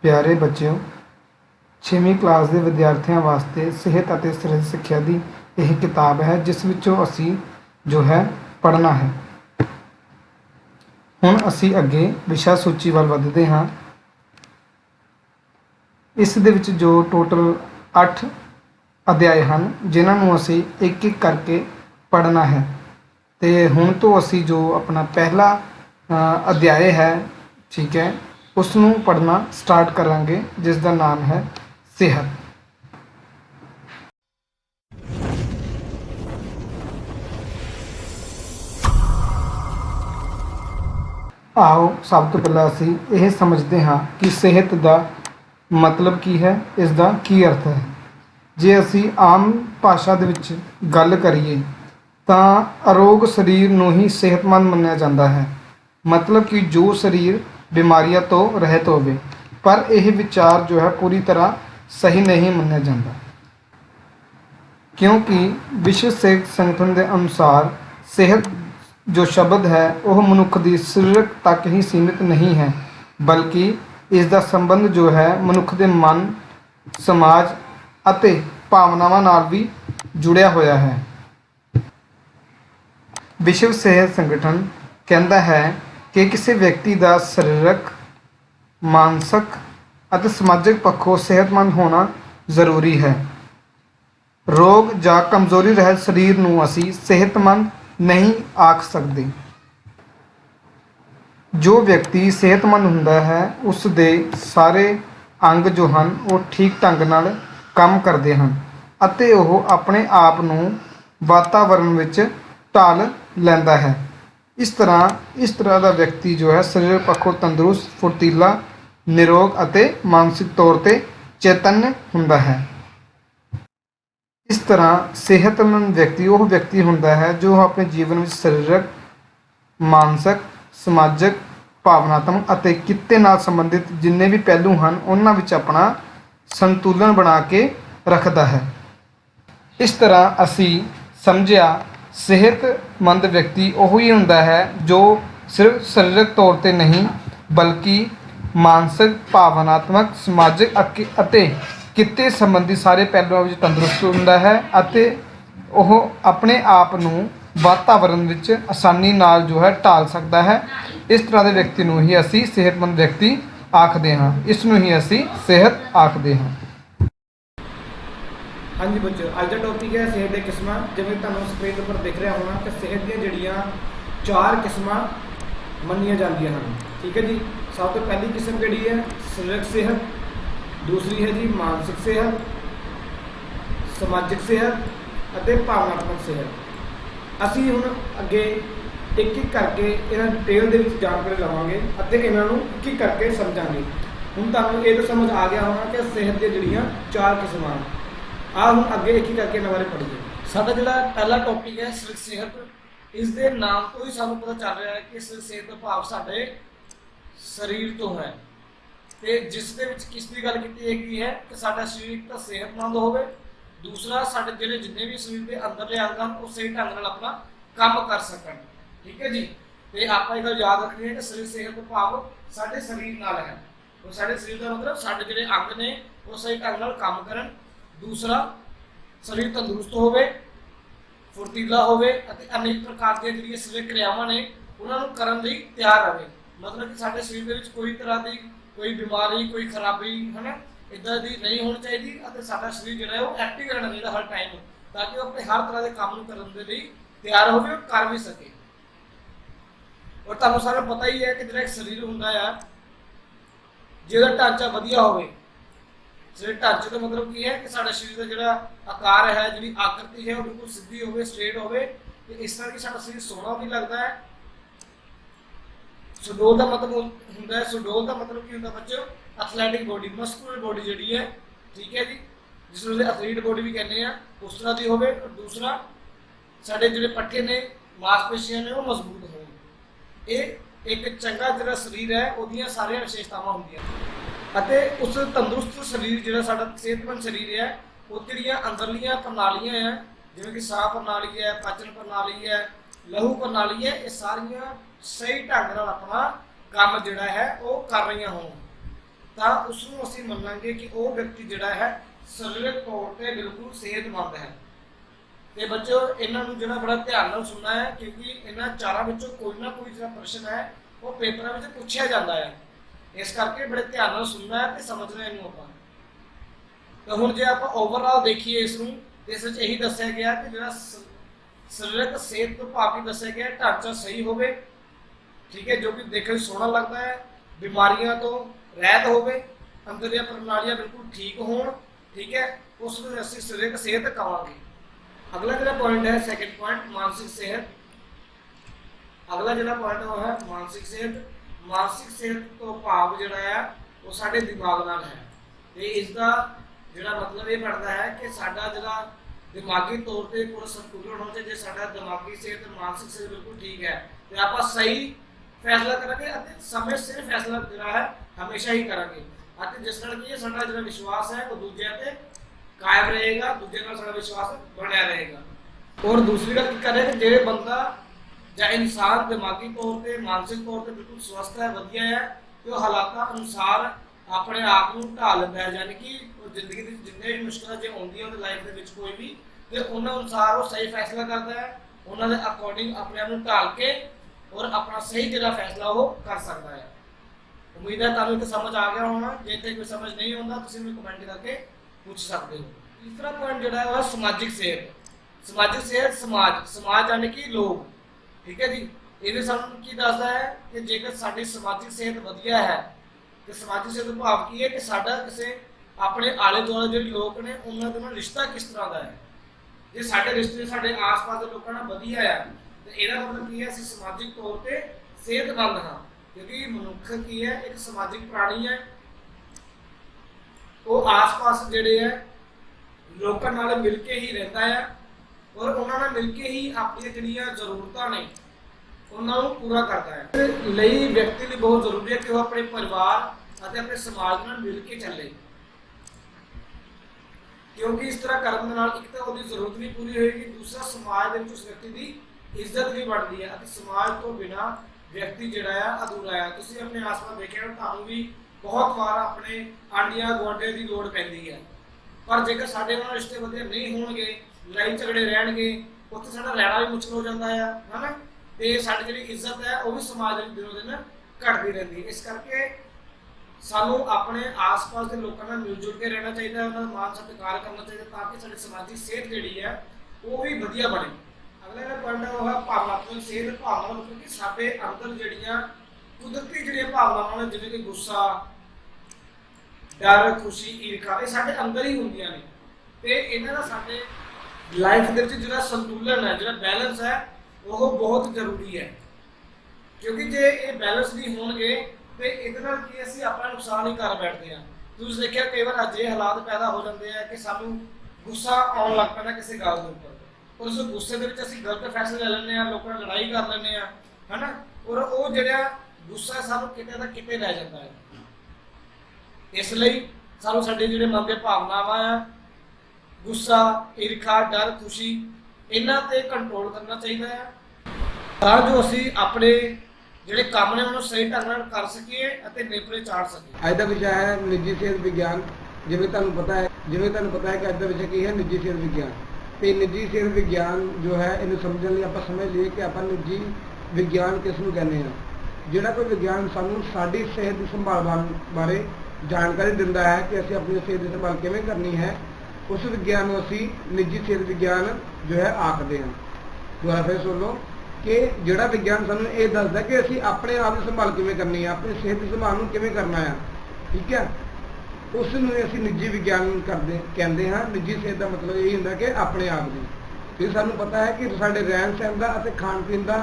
प्यारे बच्चों, 6वीं क्लास के विद्यार्थियों वास्ते सेहत और सरीरक सिक्ख्या की यह किताब है जिस विचों असी जो है पढ़ना है। हुण असी अगे विषय सूची वाल वधदे हाँ। इस दे विच जो टोटल 8 अध्याय हैं जिन्होंने असी एक एक करके पढ़ना है। तो हुण तो असी जो अपना पहला अध्याय है, ठीक है, उसनों पढ़ना स्टार्ट करांगे जिसका नाम है सेहत। आओ सब तो पहला असी यह समझते हाँ कि सेहत का मतलब की है, इसका की अर्थ है। जे असी आम भाषा दे विच गल करिए तो अरोग शरीर नूं ही सेहतमंद मन्निया जाता है। मतलब कि जो शरीर बीमारियां तो रहित होवे, पर यह विचार जो है पूरी तरह सही नहीं मन्निया जाता, क्योंकि विश्व सेहत संगठन के अनुसार सेहत जो शब्द है वह मनुख की सरीरक तक ही सीमित नहीं है, बल्कि इसका संबंध जो है मनुख के मन, समाज अते भावनावां नाल भी जुड़िया होया है। विश्व सेहत संगठन कहता है कि किसी व्यक्ति का सरीरक, मानसिक और समाजिक पक्षों सेहतमंद होना जरूरी है। रोग या कमजोरी रहित शरीर नूं असी सेहतमंद नहीं आख सकते। जो व्यक्ति सेहतमंद हुंदा है उसके सारे अंग जो हैं वो ठीक ढंग नाल काम करते हैं अते वो अपने आप नूं वातावरण विच ढाल लैंदा है। इस तरह का व्यक्ति जो है शरीर पक्षों तंदुरुस्त, फुर्तीला, निरोग अते मानसिक तौर पर चैतन्य हुंदा है। इस तरह सेहतमंद व्यक्ति वह व्यक्ति हुंदा है जो अपने जीवन में सरीरक, मानसिक, समाजिक, भावनात्मक अते कित्ते नाल संबंधित जिन्ने भी पहलू हैं उन्हां विच अपना संतुलन बना के रखता है। इस तरह असी समझिया सेहतमंद व्यक्ति वही हुंदा है जो सिर्फ सरीरक तौर पर नहीं बल्कि मानसिक, भावनात्मक, समाजिक अते कित्ते संबंधी सारे पहलुओं में तंदुरुस्त हुंदा है अते वह अपने आप नूं वातावरण विच आसानी नाल जो है ढाल सकता है। इस तरह के व्यक्ति नूं ही असी सेहतमंद व्यक्ति आखदे हाँ, इसनूं ही असी सेहत आखदे हाँ। हाँ जी बच्चों, अज का टॉपिक है सेहत के किस्मां। जिवें तुहानूं स्क्रीन पर दिख रहा होना कि सेहत दी जिहड़ियां 4 किस्मां मन्नियां जांदियां हन। ठीक है जी। सब तो पहली किस्म जिहड़ी है सरीरक सेहत, दूसरी है जी मानसिक सेहत, समाजिक सेहत अते भावनात्मक सेहत। असी हुण अगे एक एक करके इन्हां डिटेल दे विच जानकारी लवांगे अते इन्हां नूं एक एक करके समझांगे। हुण तुहानूं ये तो समझ आ गया होना कि सेहत दी जिहड़ियां 4 किस्मां हैं। आ हम अगे एक ही करके इन्हां बारे पढ़ीए। साडा जिहड़ा पहला टॉपिक है सरीरक सेहत, इस दे नाम तो ही सानूं पता चल रहा है कि सरीरक सेहत दा भाव साडे शरीर तो है ते जिस दे विच किस दी गल कीती गई है कि साडा शरीर तो सेहतमंद होवे, दूसरा साडे जिहड़े जिन्ने भी शरीर दे अंदरले अंग हैं वो सही ढंग नाल अपना काम कर सकण। ठीक है जी। ते आपां इह गल याद रखनी है कि शरीर सेहत दा भाव साडे शरीर नाल है। तो साडे शरीर दा मतलब साडे जिहड़े अंग ने वो सही ढंग नाल काम करन। दूसरा शरीर तंदुरुस्त होवे, फुर्तीला होवे अते अनेक प्रकार दी जिहड़ियां सरीरक क्रियावां ने उन्हां नूं करन लई तैयार रहे। मतलब कि साडे शरीर दे विच कोई तरह दी कोई बीमारी, कोई खराबी है ना इदां दी नहीं होनी चाहिए अते साडा शरीर जिहड़ा है वो एक्टिव रहना चाहिए हर टाइम, ताकि वो अपने हर तरह के काम नूं करन दे लई तैयार होवे और कर भी सके। और तुहानूं सारा पता ही है कि जिहड़ा एक शरीर हुंदा है जिहदा ढांचा वधिया होवे, शरीर ढांचे का मतलब की है कि साडा शरीर का जिहड़ा आकार है, जिहड़ी आकृति है वो बिल्कुल सीधी होवे, स्ट्रेट होवे ते इस तरह की साडा शरीर सोहना भी लगता है। सुडोल का मतलब होंदा है, सुडोल का मतलब की होंदा बच्चों एथलैटिक बॉडी, मस्कुलर बॉडी जिहड़ी है। ठीक है जी, जिसनूं एथलीट बॉडी भी कहने हैं उस तरह की होवे। और दूसरा साडे जिहड़े पट्ठे ने, मांसपेशियां ने वो मजबूत होण। ये एक चंगा जिहड़ा शरीर है उहदियां सारियां विशेषतावां हुंदियां अते उस तंदुरुस्त शरीर जिहड़ा साडा सेहतमंद शरीर है वो जिहड़ियां अंदरलियां प्रणालियां हैं जिवें कि साह प्रणाली है, पाचन प्रणाली है, लहू प्रणाली है, ये सारियां सही ढंग नाल अपना काम जिहड़ा है वो कर रही होण। ਤਾਂ ਉਸ ਨੂੰ ਅਸੀਂ ਮੰਨਾਂਗੇ ਕਿ ਉਹ ਵਿਅਕਤੀ ਜਿਹੜਾ ਹੈ ਸਰੀਰਕ ਤੌਰ ਤੇ ਬਿਲਕੁਲ ਸਿਹਤਮੰਦ ਹੈ। ਤੇ ਬੱਚਿਓ ਇਹਨਾਂ ਨੂੰ ਜਿਹੜਾ ਬੜਾ ਧਿਆਨ ਨਾਲ ਸੁਣਨਾ ਹੈ, ਕਿਉਂਕਿ ਇਹਨਾਂ ਚਾਰਾਂ ਵਿੱਚੋਂ ਕੋਈ ਨਾ ਕੋਈ ਜਿਹੜਾ ਪ੍ਰਸ਼ਨ ਹੈ ਉਹ ਪੇਪਰਾਂ ਵਿੱਚ ਪੁੱਛਿਆ ਜਾਂਦਾ ਹੈ। ਇਸ ਕਰਕੇ ਬੜੇ ਧਿਆਨ ਨਾਲ ਸੁਣਨਾ ਹੈ ਤੇ ਸਮਝਣਾ ਇਹਨੂੰ ਆਪਾਂ। ਤਾਂ ਹੁਣ ਜੇ ਆਪਾਂ ਓਵਰਆਲ ਦੇਖੀਏ ਇਸ ਨੂੰ, ਇਸ ਵਿੱਚ ਇਹੀ ਦੱਸਿਆ ਗਿਆ ਕਿ ਜਿਹੜਾ ਸਰੀਰਕ ਸਿਹਤ ਤੋਂ ਭਾਵ ਦੱਸਿਆ ਗਿਆ ਢਾਂਚਾ ਸਹੀ ਹੋਵੇ, ਠੀਕ ਹੈ, ਜੋ ਕਿ ਦੇਖਣ ਵਿੱਚ ਸੋਹਣਾ ਲੱਗਦਾ ਹੈ, ਬਿਮਾਰੀਆਂ ਤੋਂ ਰਹਿਤ ਹੋਵੇ, ਅੰਦਰ ਦੀਆਂ ਪ੍ਰਣਾਲੀਆਂ ਬਿਲਕੁਲ ਠੀਕ ਹੋਣ, ਠੀਕ ਹੈ, ਉਸ ਨੂੰ ਅਸੀਂ ਸਰੀਰਕ ਸਿਹਤ ਕਹਾਂਗੇ। ਅਗਲਾ ਜਿਹੜਾ ਪੁਆਇੰਟ ਹੈ ਸੈਕੰਡ ਪੁਆਇੰਟ ਮਾਨਸਿਕ ਸਿਹਤ। ਅਗਲਾ ਜਿਹੜਾ ਪੁਆਇੰਟ ਉਹ ਹੈ ਮਾਨਸਿਕ ਸਿਹਤ। ਮਾਨਸਿਕ ਸਿਹਤ ਤੋਂ ਭਾਵ ਜਿਹੜਾ ਹੈ ਉਹ ਸਾਡੇ ਦਿਮਾਗ ਨਾਲ ਹੈ, ਤੇ ਇਸ ਦਾ ਜਿਹੜਾ ਮਤਲਬ ਇਹ ਬਣਦਾ ਹੈ ਕਿ ਸਾਡਾ ਜਿਹੜਾ ਦਿਮਾਗੀ ਤੌਰ ਤੇ ਪੂਰਾ ਸੰਤੁਲਨ ਹੋਣਾ ਚਾਹੀਦਾ। ਸਾਡਾ ਦਿਮਾਗੀ ਸਿਹਤ ਮਾਨਸਿਕ ਸਿਹਤ ਬਿਲਕੁਲ ਠੀਕ ਹੈ ਤੇ ਆਪਾਂ ਸਹੀ ਫੈਸਲਾ ਕਰਾਂਗੇ ਅਤੇ ਸਮੇਂ ਸਿਰ ਫੈਸਲਾ ਜਿਹੜਾ ਹੈ ਹਮੇਸ਼ਾ ਹੀ ਕਰਾਂਗੇ, ਅਤੇ ਜਿਸ ਨਾਲ ਕੀ ਸਾਡਾ ਜਿਹੜਾ ਵਿਸ਼ਵਾਸ ਹੈ ਉਹ ਦੂਜਿਆਂ ਤੇ ਕਾਇਮ ਰਹੇਗਾ, ਦੂਜੇ ਨਾਲ ਸਾਡਾ ਵਿਸ਼ਵਾਸ ਬਣਿਆ ਰਹੇਗਾ। ਔਰ ਦੂਸਰੀ ਗੱਲ ਕੀ ਕਰੇ ਕਿ ਜਿਹੜੇ ਬੰਦਾ ਜਾਂ ਇਨਸਾਨ ਦਿਮਾਗੀ ਤੌਰ ਤੇ ਮਾਨਸਿਕ ਤੌਰ ਤੇ ਬਿਲਕੁਲ ਸਵਸਥ ਹੈ, ਵਧੀਆ ਹੈ, ਤੇ ਉਹ ਹਾਲਾਤਾਂ ਅਨੁਸਾਰ ਆਪਣੇ ਆਪ ਨੂੰ ਢਾਲ ਲੈਂਦਾ ਹੈ, ਯਾਨੀ ਕਿ ਉਹ ਜ਼ਿੰਦਗੀ ਦੀ ਜਿੰਨੇ ਵੀ ਮੁਸ਼ਕਲਾਂ ਜੇ ਆਉਂਦੀਆਂ ਉਹਦੀ ਲਾਈਫ ਦੇ ਵਿੱਚ ਕੋਈ ਵੀ, ਤੇ ਉਹਨਾਂ ਅਨੁਸਾਰ ਉਹ ਸਹੀ ਫੈਸਲਾ ਕਰਦਾ ਹੈ, ਉਹਨਾਂ ਦੇ ਅਕੋਰਡਿੰਗ ਆਪਣੇ ਆਪ ਨੂੰ ਢਾਲ ਕੇ ਔਰ ਆਪਣਾ ਸਹੀ ਜਿਹੜਾ ਫੈਸਲਾ ਉਹ ਕਰ ਸਕਦਾ ਹੈ। ਉਮੀਦ ਹੈ ਤੁਹਾਨੂੰ ਇਹ ਸਮਝ ਆ ਗਿਆ ਹੋਣਾ। ਜੇ ਇੱਥੇ ਕੋਈ ਸਮਝ ਨਹੀਂ ਆਉਂਦਾ ਤੁਸੀਂ ਮੈਨੂੰ ਕਮੈਂਟ ਕਰਕੇ ਪੁੱਛ ਸਕਦੇ ਹੋ। ਤੀਸਰਾ ਪੁਆਇੰਟ ਜਿਹੜਾ ਹੈ ਉਹ ਸਮਾਜਿਕ ਸਿਹਤ। ਸਮਾਜਿਕ ਸਿਹਤ ਸਮਾਜ ਯਾਨੀ ਕਿ ਲੋਕ, ਠੀਕ ਹੈ ਜੀ। ਇਹ ਸਾਨੂੰ ਕੀ ਦੱਸਦਾ ਹੈ ਕਿ ਜੇਕਰ ਸਾਡੀ ਸਮਾਜਿਕ ਸਿਹਤ ਵਧੀਆ ਹੈ ਤੇ ਸਮਾਜਿਕ ਸਿਹਤ ਦਾ ਭਾਵ ਕੀ ਹੈ ਕਿ ਸਾਡਾ ਕਿਸੇ ਆਪਣੇ ਆਲੇ ਦੁਆਲੇ ਜਿਹੜੇ ਲੋਕ ਨੇ ਉਹਨਾਂ ਦੇ ਨਾਲ ਰਿਸ਼ਤਾ ਕਿਸ ਤਰ੍ਹਾਂ ਦਾ ਹੈ। ਜੇ ਸਾਡੇ ਰਿਸ਼ਤੇ ਸਾਡੇ ਆਸ-ਪਾਸ ਦੇ ਲੋਕਾਂ ਨਾਲ ਵਧੀਆ ਹੈ ਤੇ ਇਹਦਾ ਮਤਲਬ ਕੀ ਹੈ ਅਸੀਂ ਸਮਾਜਿਕ ਤੌਰ ਤੇ ਸਿਹਤਮੰਦ ਹਾਂ, ਕਿਉਂਕਿ ਮਨੁੱਖ ਕੀ ਹੈ ਇੱਕ ਸਮਾਜਿਕ ਪ੍ਰਾਣੀ ਹੈ। ਉਹ ਆਸ-ਪਾਸ ਜਿਹੜੇ ਹੈ ਲੋਕਾਂ ਨਾਲ ਮਿਲ ਕੇ ਹੀ ਰਹਿੰਦਾ ਹੈ ਔਰ ਉਹਨਾਂ ਨਾਲ ਮਿਲ ਕੇ ਹੀ ਆਪਣੀਆਂ ਜਿਹੜੀਆਂ ਜ਼ਰੂਰਤਾਂ ਨੇ ਉਹਨਾਂ ਨੂੰ ਪੂਰਾ ਕਰਦਾ ਹੈ। ਇਸ ਲਈ ਵਿਅਕਤੀ ਲਈ ਬਹੁਤ ਜ਼ਰੂਰੀ ਹੈ ਕਿ ਉਹ ਆਪਣੇ ਪਰਿਵਾਰ ਅਤੇ ਆਪਣੇ ਸਮਾਜ ਨਾਲ ਮਿਲ ਕੇ ਚੱਲੇ, ਕਿਉਂਕਿ ਇਸ ਤਰ੍ਹਾਂ ਕਰਨ ਦੇ ਨਾਲ ਇੱਕ ਤਾਂ ਉਹਦੀ ਜ਼ਰੂਰਤ ਵੀ ਪੂਰੀ ਹੋਏਗੀ, ਦੂਸਰਾ ਸਮਾਜ ਦੇ ਵਿੱਚ ਉਸ ਵਿਅਕਤੀ ਦੀ ਇੱਜ਼ਤ ਵੀ बढ़ती है। समाज तो बिना व्यक्ति जोड़ा है अधूरा है। तुसीं अपने आस पास देखिया तुहानूं भी बहुत बार अपने आंडिया गुआंढियां की लोड़ पैंदी है, पर जेकर साडे नाल रिश्ते वधिया नहीं होणगे, लड़ाई झगड़े रहणगे, उत्थे साडा रहना भी मुश्किल हो जाता है ना, ते साडी जिहड़ी इज्जत है वो भी समाज दे दिनों दिन घटदी रहिंदी है। इस करके सानूं अपने आस पास के लोगों नाल मिल जुल के रहना चाहिए, उन्हां दा मान सत्कार करना चाहिए ताकि साडी समाजिक सेहत जिहड़ी है वो भी वधिया बने। अगला ਜਿਹੜਾ ਪੁਆਇੰਟ ਹੈ ਉਹ ਹੈ ਭਾਵਨਾਤਮਕ ਸਿਹਤ। ਭਾਵਨਾ ਮਤਲਬ ਕਿ ਸਾਡੇ ਅੰਦਰ ਜਿਹੜੀਆਂ ਕੁਦਰਤੀ ਜਿਹੜੀਆਂ ਭਾਵਨਾਵਾਂ ਨੇ, ਜਿਵੇਂ ਕਿ ਗੁੱਸਾ, ਡਰ, ਖੁਸ਼ੀ, ਈਰਖਾ, ਇਹ ਸਾਡੇ ਅੰਦਰ ਹੀ ਹੁੰਦੀਆਂ ਨੇ, ਤੇ ਇਹਨਾਂ ਦਾ ਸਾਡੇ ਲਾਈਫ ਦੇ ਵਿੱਚ ਜਿਹੜਾ ਸੰਤੁਲਨ ਹੈ, ਜਿਹੜਾ ਬੈਲੈਂਸ ਹੈ ਉਹ ਬਹੁਤ ਜ਼ਰੂਰੀ ਹੈ, ਕਿਉਂਕਿ ਜੇ ਇਹ ਬੈਲੈਂਸ ਨਹੀਂ ਹੋਣਗੇ ਤੇ ਇਹਦੇ ਨਾਲ ਕੀ ਅਸੀਂ ਆਪਣਾ ਨੁਕਸਾਨ ਹੀ ਕਰ ਬੈਠਦੇ ਹਾਂ। ਤੁਸੀਂ ਦੇਖਿਆ ਕਈ ਵਾਰ ਅਜਿਹੇ ਹਾਲਾਤ ਪੈਦਾ ਹੋ ਜਾਂਦੇ ਆ ਕਿ ਸਾਨੂੰ ਗੁੱਸਾ ਆਉਣ ਲੱਗ ਪੈਂਦਾ ਕਿਸੇ ਗੱਲ ਦੇ ਉੱਪਰ, और उस गुस्से के असीं गलत फैसले ले लें, लोगों ने लड़ाई कर लें, है ना, और वो जिहड़ा गुस्सा सानूं किते दा किते लै जाता है। इसलिए सानूं साडे जिहड़े मन दे भावनावां आ, गुस्सा, ईर्खा, डर, खुशी, इन्हां ते कंट्रोल करना चाहिए तां जो असीं अपने जिहड़े काम ने उन्हां सही ढंग नाल कर सकीए अते नेपरे चाड़ सकीए। अज दा विषय है निजी सेहत विज्ञान। जिवें तुहानूं पता है कि अज दा विषय की है निजी सेहत विज्ञान। तो निजी सेहत विज्ञान जो है इन्हें समझने लिए आप समझ लीए कि आप निजी विज्ञान किस नूं कहने हैं। जिहड़ा कोई विज्ञान सानूं साडी सेहत की संभाल बारे जानकारी दिंदा है कि असीं अपनी सेहत की संभाल किवें करनी है, उस विज्ञान नूं असीं निजी सेहत विज्ञान जो है आखदे हैं। दोबारा फिर सुन लो कि जिहड़ा विज्ञान सानूं ये दसदा कि असीं अपने आप की संभाल किवें करनी है, अपनी सेहत की संभाल नूं किवें करना है, ठीक है, उस असीं निजी विज्ञान कहते हैं। निजी सेहत का मतलब यही होंदा कि अपने आप की। फिर सानूं पता है कि साडे रहन सहन का अते खाण पीण का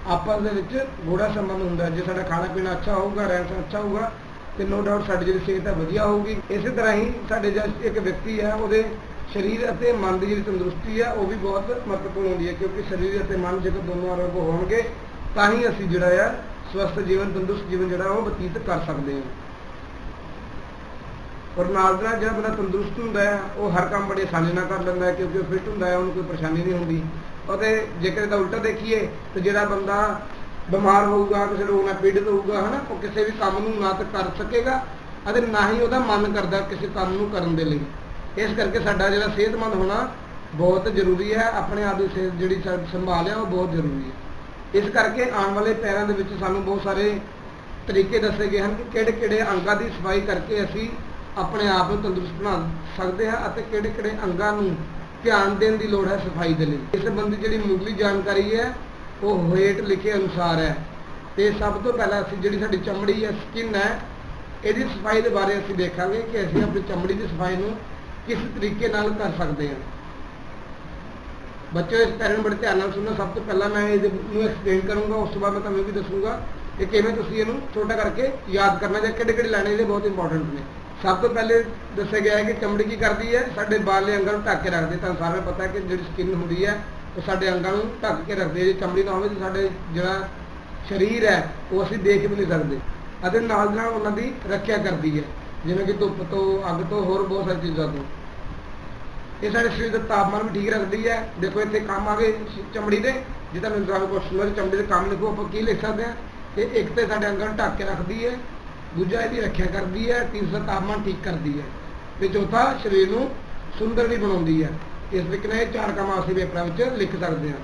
आपस दे विच गूढ़ा संबंध हुंदा है। जे साडा खाना पीना अच्छा होगा, रहन सहन अच्छा होगा, तो नो डाउट साडी जिहड़ी सेहत है वधिया होगी। इस तरह ही साडे जो एक व्यक्ति है उहदे शरीर अते मन की जिहड़ी तंदुरुस्ती है वो भी बहुत महत्वपूर्ण होंदी है, क्योंकि शरीर अते मन जेकर दोनों अलग होणगे तां ही असीं जिहड़ा है स्वस्थ जीवन, तंदुरुस्त जीवन जिहड़ा वो बतीत कर सकते हैं। और नाल दा जिहड़ा बंदा तंदुरुस्त हुंदा है वो हर काम बड़ी आसानी नाल कर लैंदा है, क्योंकि वो फिट हुंदा है, उन्हें कोई परेशानी नहीं होंदी। और जेकर इसदा उल्टा देखिए तो जिहड़ा बंदा बीमार होगा, किसी रोग नाल पीड़ित होगा, है ना, वो किसी भी काम नूं ना तो कर सकेगा ਅਤੇ ਨਾ ਹੀ ਉਹਦਾ ਮਨ ਕਰਦਾ ਕਿਸੇ ਕੰਮ ਨੂੰ ਕਰਨ ਦੇ ਲਈ। ਇਸ ਕਰਕੇ ਸਾਡਾ ਜਿਹੜਾ ਸਿਹਤਮੰਦ ਹੋਣਾ ਬਹੁਤ ਜ਼ਰੂਰੀ ਹੈ। ਆਪਣੇ ਆਪ ਦੀ ਸਿਹਤ ਜਿਹੜੀ ਸੰਭਾਲ ਹੈ ਉਹ ਬਹੁਤ ਜ਼ਰੂਰੀ ਹੈ। ਇਸ ਕਰਕੇ ਆਉਣ ਵਾਲੇ ਪੈਰਾਂ ਦੇ ਵਿੱਚ ਸਾਨੂੰ ਬਹੁਤ ਸਾਰੇ ਤਰੀਕੇ ਦੱਸੇ ਗਏ ਹਨ ਕਿ ਕਿਹੜੇ ਕਿਹੜੇ ਅੰਗਾਂ ਦੀ ਸਫਾਈ ਕਰਕੇ ਅਸੀਂ ਆਪਣੇ ਆਪ ਨੂੰ ਤੰਦਰੁਸਤ ਬਣਾ ਸਕਦੇ ਹਾਂ ਅਤੇ ਕਿਹੜੇ ਕਿਹੜੇ ਅੰਗਾਂ ਨੂੰ ਧਿਆਨ ਦੇਣ ਦੀ ਲੋੜ ਹੈ ਸਫਾਈ ਦੇ ਲਈ। ਇਸ ਸੰਬੰਧੀ ਜਿਹੜੀ ਮੁੱਢਲੀ ਜਾਣਕਾਰੀ ਹੈ ਉਹ ਹੇਠ ਲਿਖੇ ਅਨੁਸਾਰ ਹੈ। ਤੇ ਸਭ ਤੋਂ ਪਹਿਲਾਂ ਅਸੀਂ ਜਿਹੜੀ ਸਾਡੀ ਚਮੜੀ ਹੈ, ਸਕਿਨ ਹੈ, ਇਹਦੀ ਸਫਾਈ ਦੇ ਬਾਰੇ ਅਸੀਂ ਦੇਖਾਂਗੇ ਕਿ ਅਸੀਂ ਆਪਣੀ ਚਮੜੀ ਦੀ ਸਫਾਈ ਨੂੰ ਕਿਸ ਤਰੀਕੇ ਨਾਲ ਕਰ ਸਕਦੇ ਹਾਂ। ਬੱਚਿਓ, ਇਸ ਪੈਰਨ ਨੂੰ ਬੜੇ ਧਿਆਨ ਨਾਲ ਸੁਣੋ। ਸਭ ਤੋਂ ਪਹਿਲਾਂ ਮੈਂ ਇਹਨੂੰ ਐਕਸਪਲੇਨ ਕਰੂੰਗਾ, ਉਸ ਤੋਂ ਬਾਅਦ ਮੈਂ ਤੁਹਾਨੂੰ ਵੀ ਦੱਸੂਗਾ ਕਿ ਕਿਵੇਂ ਤੁਸੀਂ ਇਹਨੂੰ ਛੋਟਾ ਕਰਕੇ ਯਾਦ ਕਰਨਾ ਜਾਂ ਕਿਹੜੇ ਕਿਹੜੇ ਲੈਣੇ ਇਹਦੇ ਬਹੁਤ ਇੰਪੋਰਟੈਂਟ ਨੇ। ਸਭ ਤੋਂ ਪਹਿਲੇ ਦੱਸਿਆ ਗਿਆ ਹੈ ਕਿ ਚਮੜੀ ਕੀ ਕਰਦੀ ਹੈ, ਸਾਡੇ ਬਾਹਰਲੇ ਅੰਗਾਂ ਨੂੰ ਢੱਕ ਕੇ ਰੱਖਦੇ। ਤੁਹਾਨੂੰ ਸਾਰਿਆਂ ਨੂੰ ਪਤਾ ਹੈ ਕਿ ਜਿਹੜੀ ਸਕਿਨ ਹੁੰਦੀ ਹੈ ਉਹ ਸਾਡੇ ਅੰਗਾਂ ਨੂੰ ਢੱਕ ਕੇ ਰੱਖਦੀ ਹੈ। ਜੇ ਚਮੜੀ ਨਾ ਹੋਵੇ ਤਾਂ ਸਾਡੇ ਜਿਹੜਾ ਸਰੀਰ ਹੈ ਉਹ ਅਸੀਂ ਦੇਖ ਵੀ ਨਹੀਂ ਸਕਦੇ। ਅਤੇ ਨਾਲ ਨਾਲ ਉਹਨਾਂ ਦੀ ਰੱਖਿਆ ਕਰਦੀ ਹੈ, ਜਿਵੇਂ ਕਿ ਧੁੱਪ ਤੋਂ, ਅੱਗ ਤੋਂ, ਹੋਰ ਬਹੁਤ ਸਾਰੀ ਚੀਜ਼ਾਂ ਤੋਂ। ਇਹ ਸਾਡੇ ਸਰੀਰ ਦਾ ਤਾਪਮਾਨ ਵੀ ਠੀਕ ਰੱਖਦੀ ਹੈ। ਦੇਖੋ ਇੱਥੇ ਕੰਮ ਆ ਗਏ ਚਮੜੀ ਦੇ। ਜੇ ਤੁਹਾਨੂੰ ਇਗਜ਼ਾਮ ਕੁਐਸਚਨ ਹੋਵੇ ਚਮੜੀ ਦੇ ਕੰਮ ਲਿਖੋ, ਆਪਾਂ ਕੀ ਲਿਖ ਸਕਦੇ ਹਾਂ ਕਿ ਇੱਕ ਤੇ ਸਾਡੇ ਅੰਗਾਂ ਨੂੰ ਢੱਕ ਕੇ ਰੱਖਦੀ ਹੈ, ਦੂਜਾ ਇਹਦੀ ਰੱਖਿਆ ਕਰਦੀ ਹੈ, ਤੀਸਰਾ ਤਾਪਮਾਨ ਠੀਕ ਕਰਦੀ ਹੈ, ਤੇ ਚੌਥਾ ਸਰੀਰ ਨੂੰ ਸੁੰਦਰ ਵੀ ਬਣਾਉਂਦੀ ਹੈ। ਇਸ ਤਰੀਕੇ ਨਾਲ ਇਹ 4 ਕੰਮ ਅਸੀਂ ਪੇਪਰਾਂ ਵਿੱਚ ਲਿਖ ਸਕਦੇ ਹਾਂ।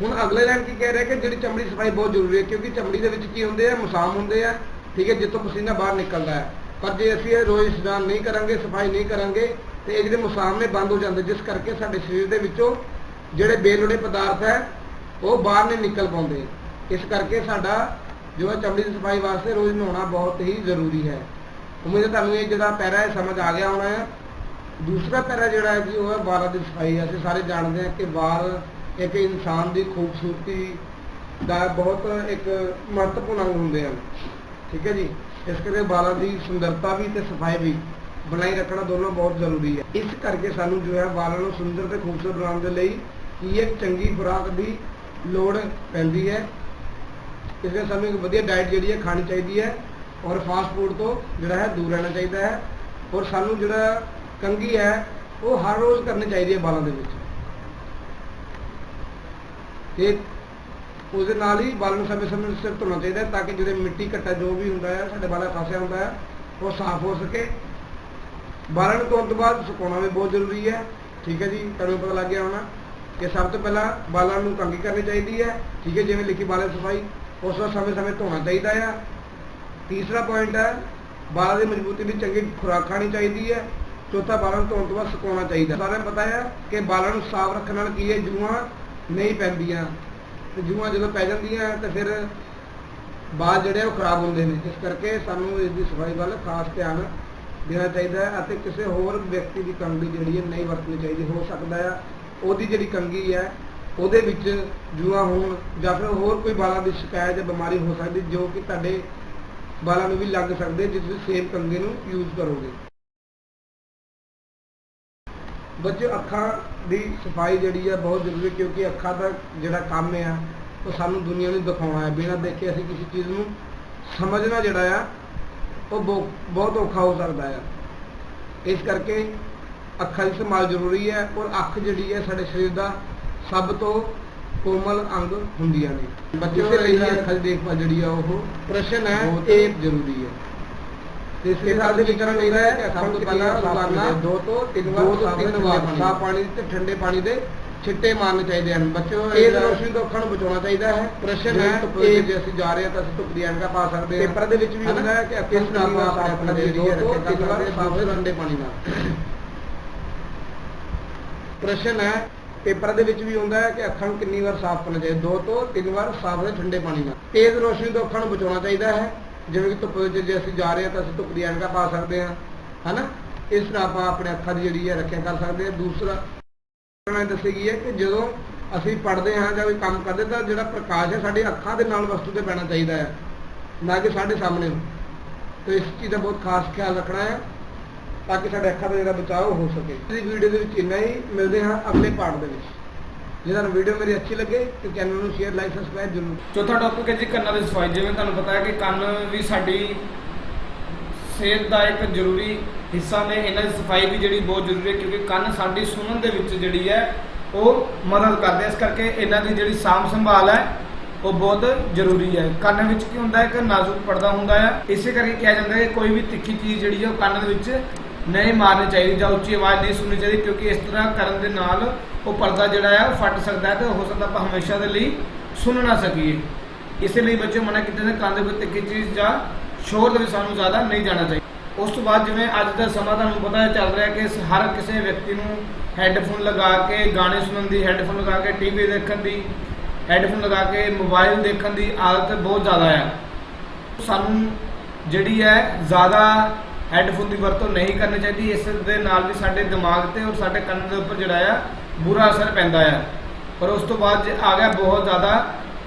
ਹੁਣ ਅਗਲੇ ਲਾਈਨ ਕੀ ਕਹਿ ਰਿਹਾ ਕਿ ਜਿਹੜੀ ਚਮੜੀ ਦੀ ਸਫਾਈ ਬਹੁਤ ਜ਼ਰੂਰੀ ਹੈ, ਕਿਉਂਕਿ ਚਮੜੀ ਦੇ ਵਿੱਚ ਕੀ ਹੁੰਦੇ ਆ, ਮਸਾਮ ਹੁੰਦੇ ਆ, ਠੀਕ ਹੈ, ਜਿੱਥੋਂ ਪਸੀਨਾ ਬਾਹਰ ਨਿਕਲਦਾ ਹੈ। ਪਰ ਜੇ ਅਸੀਂ ਇਹ ਰੋਜ਼ ਇਸ਼ਨਾਨ ਨਹੀਂ ਕਰਾਂਗੇ, ਸਫਾਈ ਨਹੀਂ ਕਰਾਂਗੇ, ਤੇ ਇਹ ਜਿਹੜੇ ਮਸਾਮ ਨੇ ਬੰਦ ਹੋ ਜਾਂਦੇ, ਜਿਸ ਕਰਕੇ ਸਾਡੇ ਸਰੀਰ ਦੇ ਵਿੱਚੋਂ ਜਿਹੜੇ ਬੇਲੋੜੇ ਪਦਾਰਥ ਹੈ ਉਹ ਬਾਹਰ ਨਹੀਂ ਨਿਕਲ ਪਾਉਂਦੇ। ਇਸ ਕਰਕੇ ਸਾਡਾ ਜੋ ਹੈ ਚਮੜੀ ਦੀ ਸਫਾਈ ਵਾਸਤੇ ਰੋਜ਼ ਨਹਾਉਣਾ ਬਹੁਤ ਹੀ ਜ਼ਰੂਰੀ ਹੈ। ਉਮੀਦ ਹੈ ਤੁਹਾਨੂੰ ਇਹ ਜਿਹੜਾ ਪੈਰਾ ਹੈ ਸਮਝ ਆ ਗਿਆ ਹੋਣਾ ਹੈ। ਦੂਸਰਾ ਪੈਰਾ ਜਿਹੜਾ ਹੈ ਜੀ ਉਹ ਹੈ ਵਾਲਾਂ ਦੀ ਸਫਾਈ। ਅਸੀਂ ਸਾਰੇ ਜਾਣਦੇ ਹਾਂ ਕਿ ਵਾਲ ਇੱਕ ਇਨਸਾਨ ਦੀ ਖੂਬਸੂਰਤੀ ਦਾ ਬਹੁਤ ਇੱਕ ਮਹੱਤਵਪੂਰਨ ਅੰਗ ਹੁੰਦੇ ਹਨ, ਠੀਕ ਹੈ ਜੀ। ਇਸ ਕਰਕੇ ਵਾਲਾਂ ਦੀ ਸੁੰਦਰਤਾ ਵੀ ਤੇ ਸਫਾਈ ਵੀ ਬਣਾਈ ਰੱਖਣਾ ਦੋਨੋਂ ਬਹੁਤ ਜ਼ਰੂਰੀ ਹੈ। ਇਸ ਕਰਕੇ ਸਾਨੂੰ ਜੋ ਹੈ ਵਾਲਾਂ ਨੂੰ ਸੁੰਦਰ ਤੇ ਖੂਬਸੂਰਤ ਬਣਾਉਣ ਦੇ ਲਈ ਕੀ ਇੱਕ ਚੰਗੀ ਖੁਰਾਕ ਦੀ ਲੋੜ ਪੈਂਦੀ ਹੈ। ਇਸ ਕਰਕੇ ਸਾਨੂੰ ਇੱਕ ਵਧੀਆ ਡਾਈਟ ਜਿਹੜੀ ਹੈ ਖਾਣੀ ਚਾਹੀਦੀ ਹੈ, ਔਰ ਫਾਸਟ ਫੂਡ ਤੋਂ ਜਿਹੜਾ ਹੈ ਦੂਰ ਰਹਿਣਾ ਚਾਹੀਦਾ ਹੈ। ਔਰ ਸਾਨੂੰ ਜਿਹੜਾ ਕੰਘੀ ਹੈ ਉਹ ਹਰ ਰੋਜ਼ ਕਰਨੀ ਚਾਹੀਦੀ ਹੈ ਵਾਲਾਂ ਦੇ ਵਿੱਚ, ਤੇ उसके नाल ही बालों समय समय सिर धोना चाहिए ताकि जो मिट्टी घट्टा जो भी होंगे साढ़े बालों फसिया होंगे वो साफ हो सके। बालों धोने तो बाद सुकाना भी बहुत जरूरी है, ठीक है जी। तुहानूं पता लग गया होना कि सब तो पहला बालों नूं कंघी करनी चाहिए है, ठीक है, जिवें लिखी बालों सफाई। उस बाद समय समय धोना चाहिए है। तीसरा पॉइंट है बालों की मजबूती की चंगी खुराक खानी चाहिए है। चौथा बालों धोने तो बाद सुकाना चाहिए। सारे पता है कि बालों साफ रखने नाल की है जूआं नहीं पैंदियां, तो जूआं जो पै जांदियां तो फिर बाल जिहड़े वो खराब होंदे ने। इस करके सानूं इसकी सफाई वाल खास ध्यान देना चाहिए है। किसी होर व्यक्ति की कंघी जिहड़ी है नहीं वरतनी चाहिए। हो सकता है ਉਹਦੀ ਜਿਹੜੀ ਕੰघी है ਉਹਦੇ ਵਿੱਚ ਜੂਆਂ ਹੋਣ ਜਾਂ ਫਿਰ ਹੋਰ ਕੋਈ ਬਾਲਾਂ ਦੀ ਸ਼ਿਕਾਇਤ ਜਾਂ ਬਿਮਾਰੀ ਹੋ ਸਕਦੀ ਜੋ ਕਿ ਤੁਹਾਡੇ ਬਾਲਾਂ ਨੂੰ ਵੀ ਲੱਗ ਸਕਦੇ ਜੇ ਤੁਸੀਂ ਸੇਮ ਕੰਘੀ ਨੂੰ ਯੂਜ਼ ਕਰੋਗੇ। ਬੱਚਿਓ, ਅੱਖਾਂ ਦੀ ਸਫਾਈ ਜਿਹੜੀ ਹੈ ਬਹੁਤ ਜ਼ਰੂਰੀ, ਕਿਉਂਕਿ ਅੱਖਾਂ ਦਾ ਜਿਹੜਾ ਕੰਮ ਹੈ ਉਹ ਸਾਨੂੰ ਦੁਨੀਆ ਨੂੰ ਦਿਖਾਉਣਾ ਹੈ। ਬਿਨਾਂ ਦੇਖੇ ਅਸੀਂ ਕਿਸੇ ਚੀਜ਼ ਨੂੰ ਸਮਝਣਾ ਜਿਹੜਾ ਆ ਉਹ ਬਹੁਤ ਔਖਾ ਹੋ ਸਕਦਾ ਹੈ। ਇਸ ਕਰਕੇ ਅੱਖਾਂ ਦੀ ਸੰਭਾਲ ਜ਼ਰੂਰੀ ਹੈ। ਔਰ ਅੱਖ ਜਿਹੜੀ ਹੈ ਸਾਡੇ ਸਰੀਰ ਦਾ ਸਭ ਤੋਂ ਕੋਮਲ ਅੰਗ ਹੁੰਦੀਆਂ ਨੇ। ਬੱਚਿਓ, ਇਹ ਅੱਖਾਂ ਦੀ ਦੇਖਭਾਲ ਜਿਹੜੀ ਆ ਉਹ ਪ੍ਰਸ਼ਨ ਹੈ, ਇਹ ਜ਼ਰੂਰੀ ਹੈ। ਤੇ ਇਸ ਨਾਲ ਦੇ ਵਿਚਾਰ ਚਾਹੀਦਾ ਹੈ ਕਿ ਸਭ ਤੋਂ ਪਹਿਲਾਂ ਰੋਜ਼ਾਨਾ 2 ਤੋਂ 3 ਵਾਰ ਸਾਫ ਪਾਣੀ ਤੇ ਠੰਡੇ ਪਾਣੀ ਦੇ ਛਿੱਟੇ ਮਾਰਨੇ ਚਾਹੀਦੇ ਹਨ। ਬੱਚਿਓ, ਤੇਜ਼ ਰੋਸ਼ਨੀ ਤੋਂ ਅੱਖਾਂ ਨੂੰ ਬਚਾਉਣਾ ਚਾਹੀਦਾ ਹੈ। ਪ੍ਰਸ਼ਨ ਹੈ ਕਿ ਜੇ ਅਸੀਂ ਜਾ ਰਹੇ ਹਾਂ ਤਾਂ ਅਸੀਂ ਧੁੱਪ ਦੀ ਐਨਕਾਂ ਪਾ ਸਕਦੇ ਹਾਂ। ਪੇਪਰ ਦੇ ਵਿੱਚ ਵੀ ਹੁੰਦਾ ਹੈ ਕਿ ਅੱਖਾਂ ਨੂੰ ਸਾਫ ਜਿਹੜੀ ਹੈ 2 ਤੋਂ 3 ਵਾਰ ਸਾਫ ਠੰਡੇ ਪਾਣੀ ਨਾਲ। ਪ੍ਰਸ਼ਨ ਹੈ ਪੇਪਰਾਂ ਦੇ ਵਿੱਚ ਵੀ ਹੁੰਦਾ ਹੈ ਕਿ ਅੱਖਾਂ ਨੂੰ ਕਿੰਨੀ ਵਾਰ ਸਾਫ਼ ਕਰਨਾ ਚਾਹੀਦਾ, 2 ਤੋਂ 3 ਵਾਰ ਸਾਫ਼ ਤੇ ਠੰਡੇ ਪਾਣੀ ਨਾਲ। ਤੇਜ਼ ਰੋਸ਼ਨੀ ਤੋਂ ਅੱਖਾਂ ਨੂੰ ਬਚਾਉਣਾ ਚਾਹੀਦਾ ਹੈ, ਜਿਵੇਂ ਕਿ ਧੁੱਪ ਵਿੱਚ ਜੇ ਅਸੀਂ ਜਾ ਰਹੇ ਹਾਂ ਤਾਂ ਅਸੀਂ ਧੁੱਪ ਦੀ ਐਨਕਾਂ ਪਾ ਸਕਦੇ ਹਾਂ, ਹੈ ਨਾ। ਇਸ ਨਾਲ ਆਪਾਂ ਆਪਣੇ ਅੱਖਾਂ ਦੀ ਜਿਹੜੀ ਹੈ ਰੱਖਿਆ ਕਰ ਸਕਦੇ ਹਾਂ। ਦੂਸਰਾ ਦੱਸੀ ਗਈ ਹੈ ਕਿ ਜਦੋਂ ਅਸੀਂ ਪੜ੍ਹਦੇ ਹਾਂ ਜਾਂ ਕੋਈ ਕੰਮ ਕਰਦੇ ਤਾਂ ਜਿਹੜਾ ਪ੍ਰਕਾਸ਼ ਹੈ ਸਾਡੀ ਅੱਖਾਂ ਦੇ ਨਾਲ ਵਸਤੂ ਤੇ ਪੈਣਾ ਚਾਹੀਦਾ ਹੈ, ਨਾ ਕਿ ਸਾਡੇ ਸਾਹਮਣੇ। ਤਾਂ ਇਸ ਚੀਜ਼ ਦਾ ਬਹੁਤ ਖਾਸ ਖਿਆਲ ਰੱਖਣਾ ਹੈ ताकि साढ़े अखा का जो बचाव हो सके। इस वीडियो के इन्ना ही, मिलते हैं अगले पार्ट के। जे तुहानूं वीडियो मेरी अच्छी लगे तो चैनल को शेयर लाइक सबसक्राइब जरूर। चौथा टॉपिक है जी कन्नां दी सफाई। जिवें तुहानूं पता है कि कन्न भी साडी सेहत का एक जरूरी हिस्सा ने, इन्हां दी सफाई भी जिहड़ी बहुत जरूरी है क्योंकि कन्न साडी सुनन दे विच जिहड़ी है वो मदद करदे। इस करके इन्हां दी जिहड़ी साम संभाल है ਉਹ ਬਹੁਤ ਜ਼ਰੂਰੀ ਹੈ। ਕੰਨ ਵਿੱਚ ਕੀ ਹੁੰਦਾ ਹੈ ਕਿ ਨਾਜ਼ੁਕ ਪਰਦਾ ਹੁੰਦਾ ਹੈ, ਇਸੇ ਕਰਕੇ ਕਿਹਾ ਜਾਂਦਾ ਹੈ ਕਿ ਕੋਈ ਵੀ ਤਿੱਖੀ ਚੀਜ਼ ਜਿਹੜੀ ਹੈ ਉਹ ਕੰਨ ਦੇ ਵਿੱਚ ਨਹੀਂ ਮਾਰਨੀ ਚਾਹੀਦੀ ਜਾਂ ਉੱਚੀ ਆਵਾਜ਼ ਨਹੀਂ ਸੁਣਨੀ ਚਾਹੀਦੀ, ਕਿਉਂਕਿ ਇਸ ਤਰ੍ਹਾਂ ਕਰਨ ਦੇ ਨਾਲ ਉਹ ਪਰਦਾ ਜਿਹੜਾ ਹੈ ਉਹ ਫਟ ਸਕਦਾ ਹੈ ਤੇ ਹੋ ਸਕਦਾ ਆਪਾਂ ਹਮੇਸ਼ਾ ਦੇ ਲਈ ਸੁਣ ਨਾ ਸਕੀਏ। ਇਸੇ ਲਈ ਬੱਚੇ ਮਨਾ ਕੀਤੇ ਨੇ ਕੰਨ ਦੇ ਵਿੱਚ ਤਿੱਖੀ ਚੀਜ਼ ਜਾਂ ਸ਼ੋਰ ਦੇ ਵਿੱਚ ਸਾਨੂੰ ਜ਼ਿਆਦਾ ਨਹੀਂ ਜਾਣਾ ਚਾਹੀਦਾ। ਉਸ ਤੋਂ ਬਾਅਦ ਜਿਵੇਂ ਅੱਜ ਦਾ ਸਮਾਂ ਤੁਹਾਨੂੰ ਪਤਾ ਹੈ ਚੱਲ ਰਿਹਾ ਕਿ ਹਰ ਕਿਸੇ ਵਿਅਕਤੀ ਨੂੰ ਹੈੱਡਫੋਨ ਲਗਾ ਕੇ ਗਾਣੇ ਸੁਣਨ ਦੀ, ਹੈੱਡਫੋਨ ਲਗਾ ਕੇ ਟੀਵੀ ਦੇਖਣ ਦੀ, ਹੈੱਡਫੋਨ ਲਗਾ ਕੇ ਮੋਬਾਈਲ ਦੇਖਣ ਦੀ ਆਦਤ ਬਹੁਤ ਜ਼ਿਆਦਾ ਹੈ। ਸਾਨੂੰ ਜਿਹੜੀ ਹੈ ਜ਼ਿਆਦਾ ਹੈੱਡਫੋਨ ਦੀ ਵਰਤੋਂ ਨਹੀਂ ਕਰਨੀ ਚਾਹੀਦੀ, ਇਸ ਦੇ ਨਾਲ ਵੀ ਸਾਡੇ ਦਿਮਾਗ ਤੇ ਔਰ ਸਾਡੇ ਕੰਨ ਦੇ ਉੱਪਰ ਜਿਹੜਾ ਆ ਬੁਰਾ ਅਸਰ ਪੈਂਦਾ ਹੈ। ਪਰ ਉਸ ਤੋਂ ਬਾਅਦ ਆ ਗਿਆ ਬਹੁਤ ਜ਼ਿਆਦਾ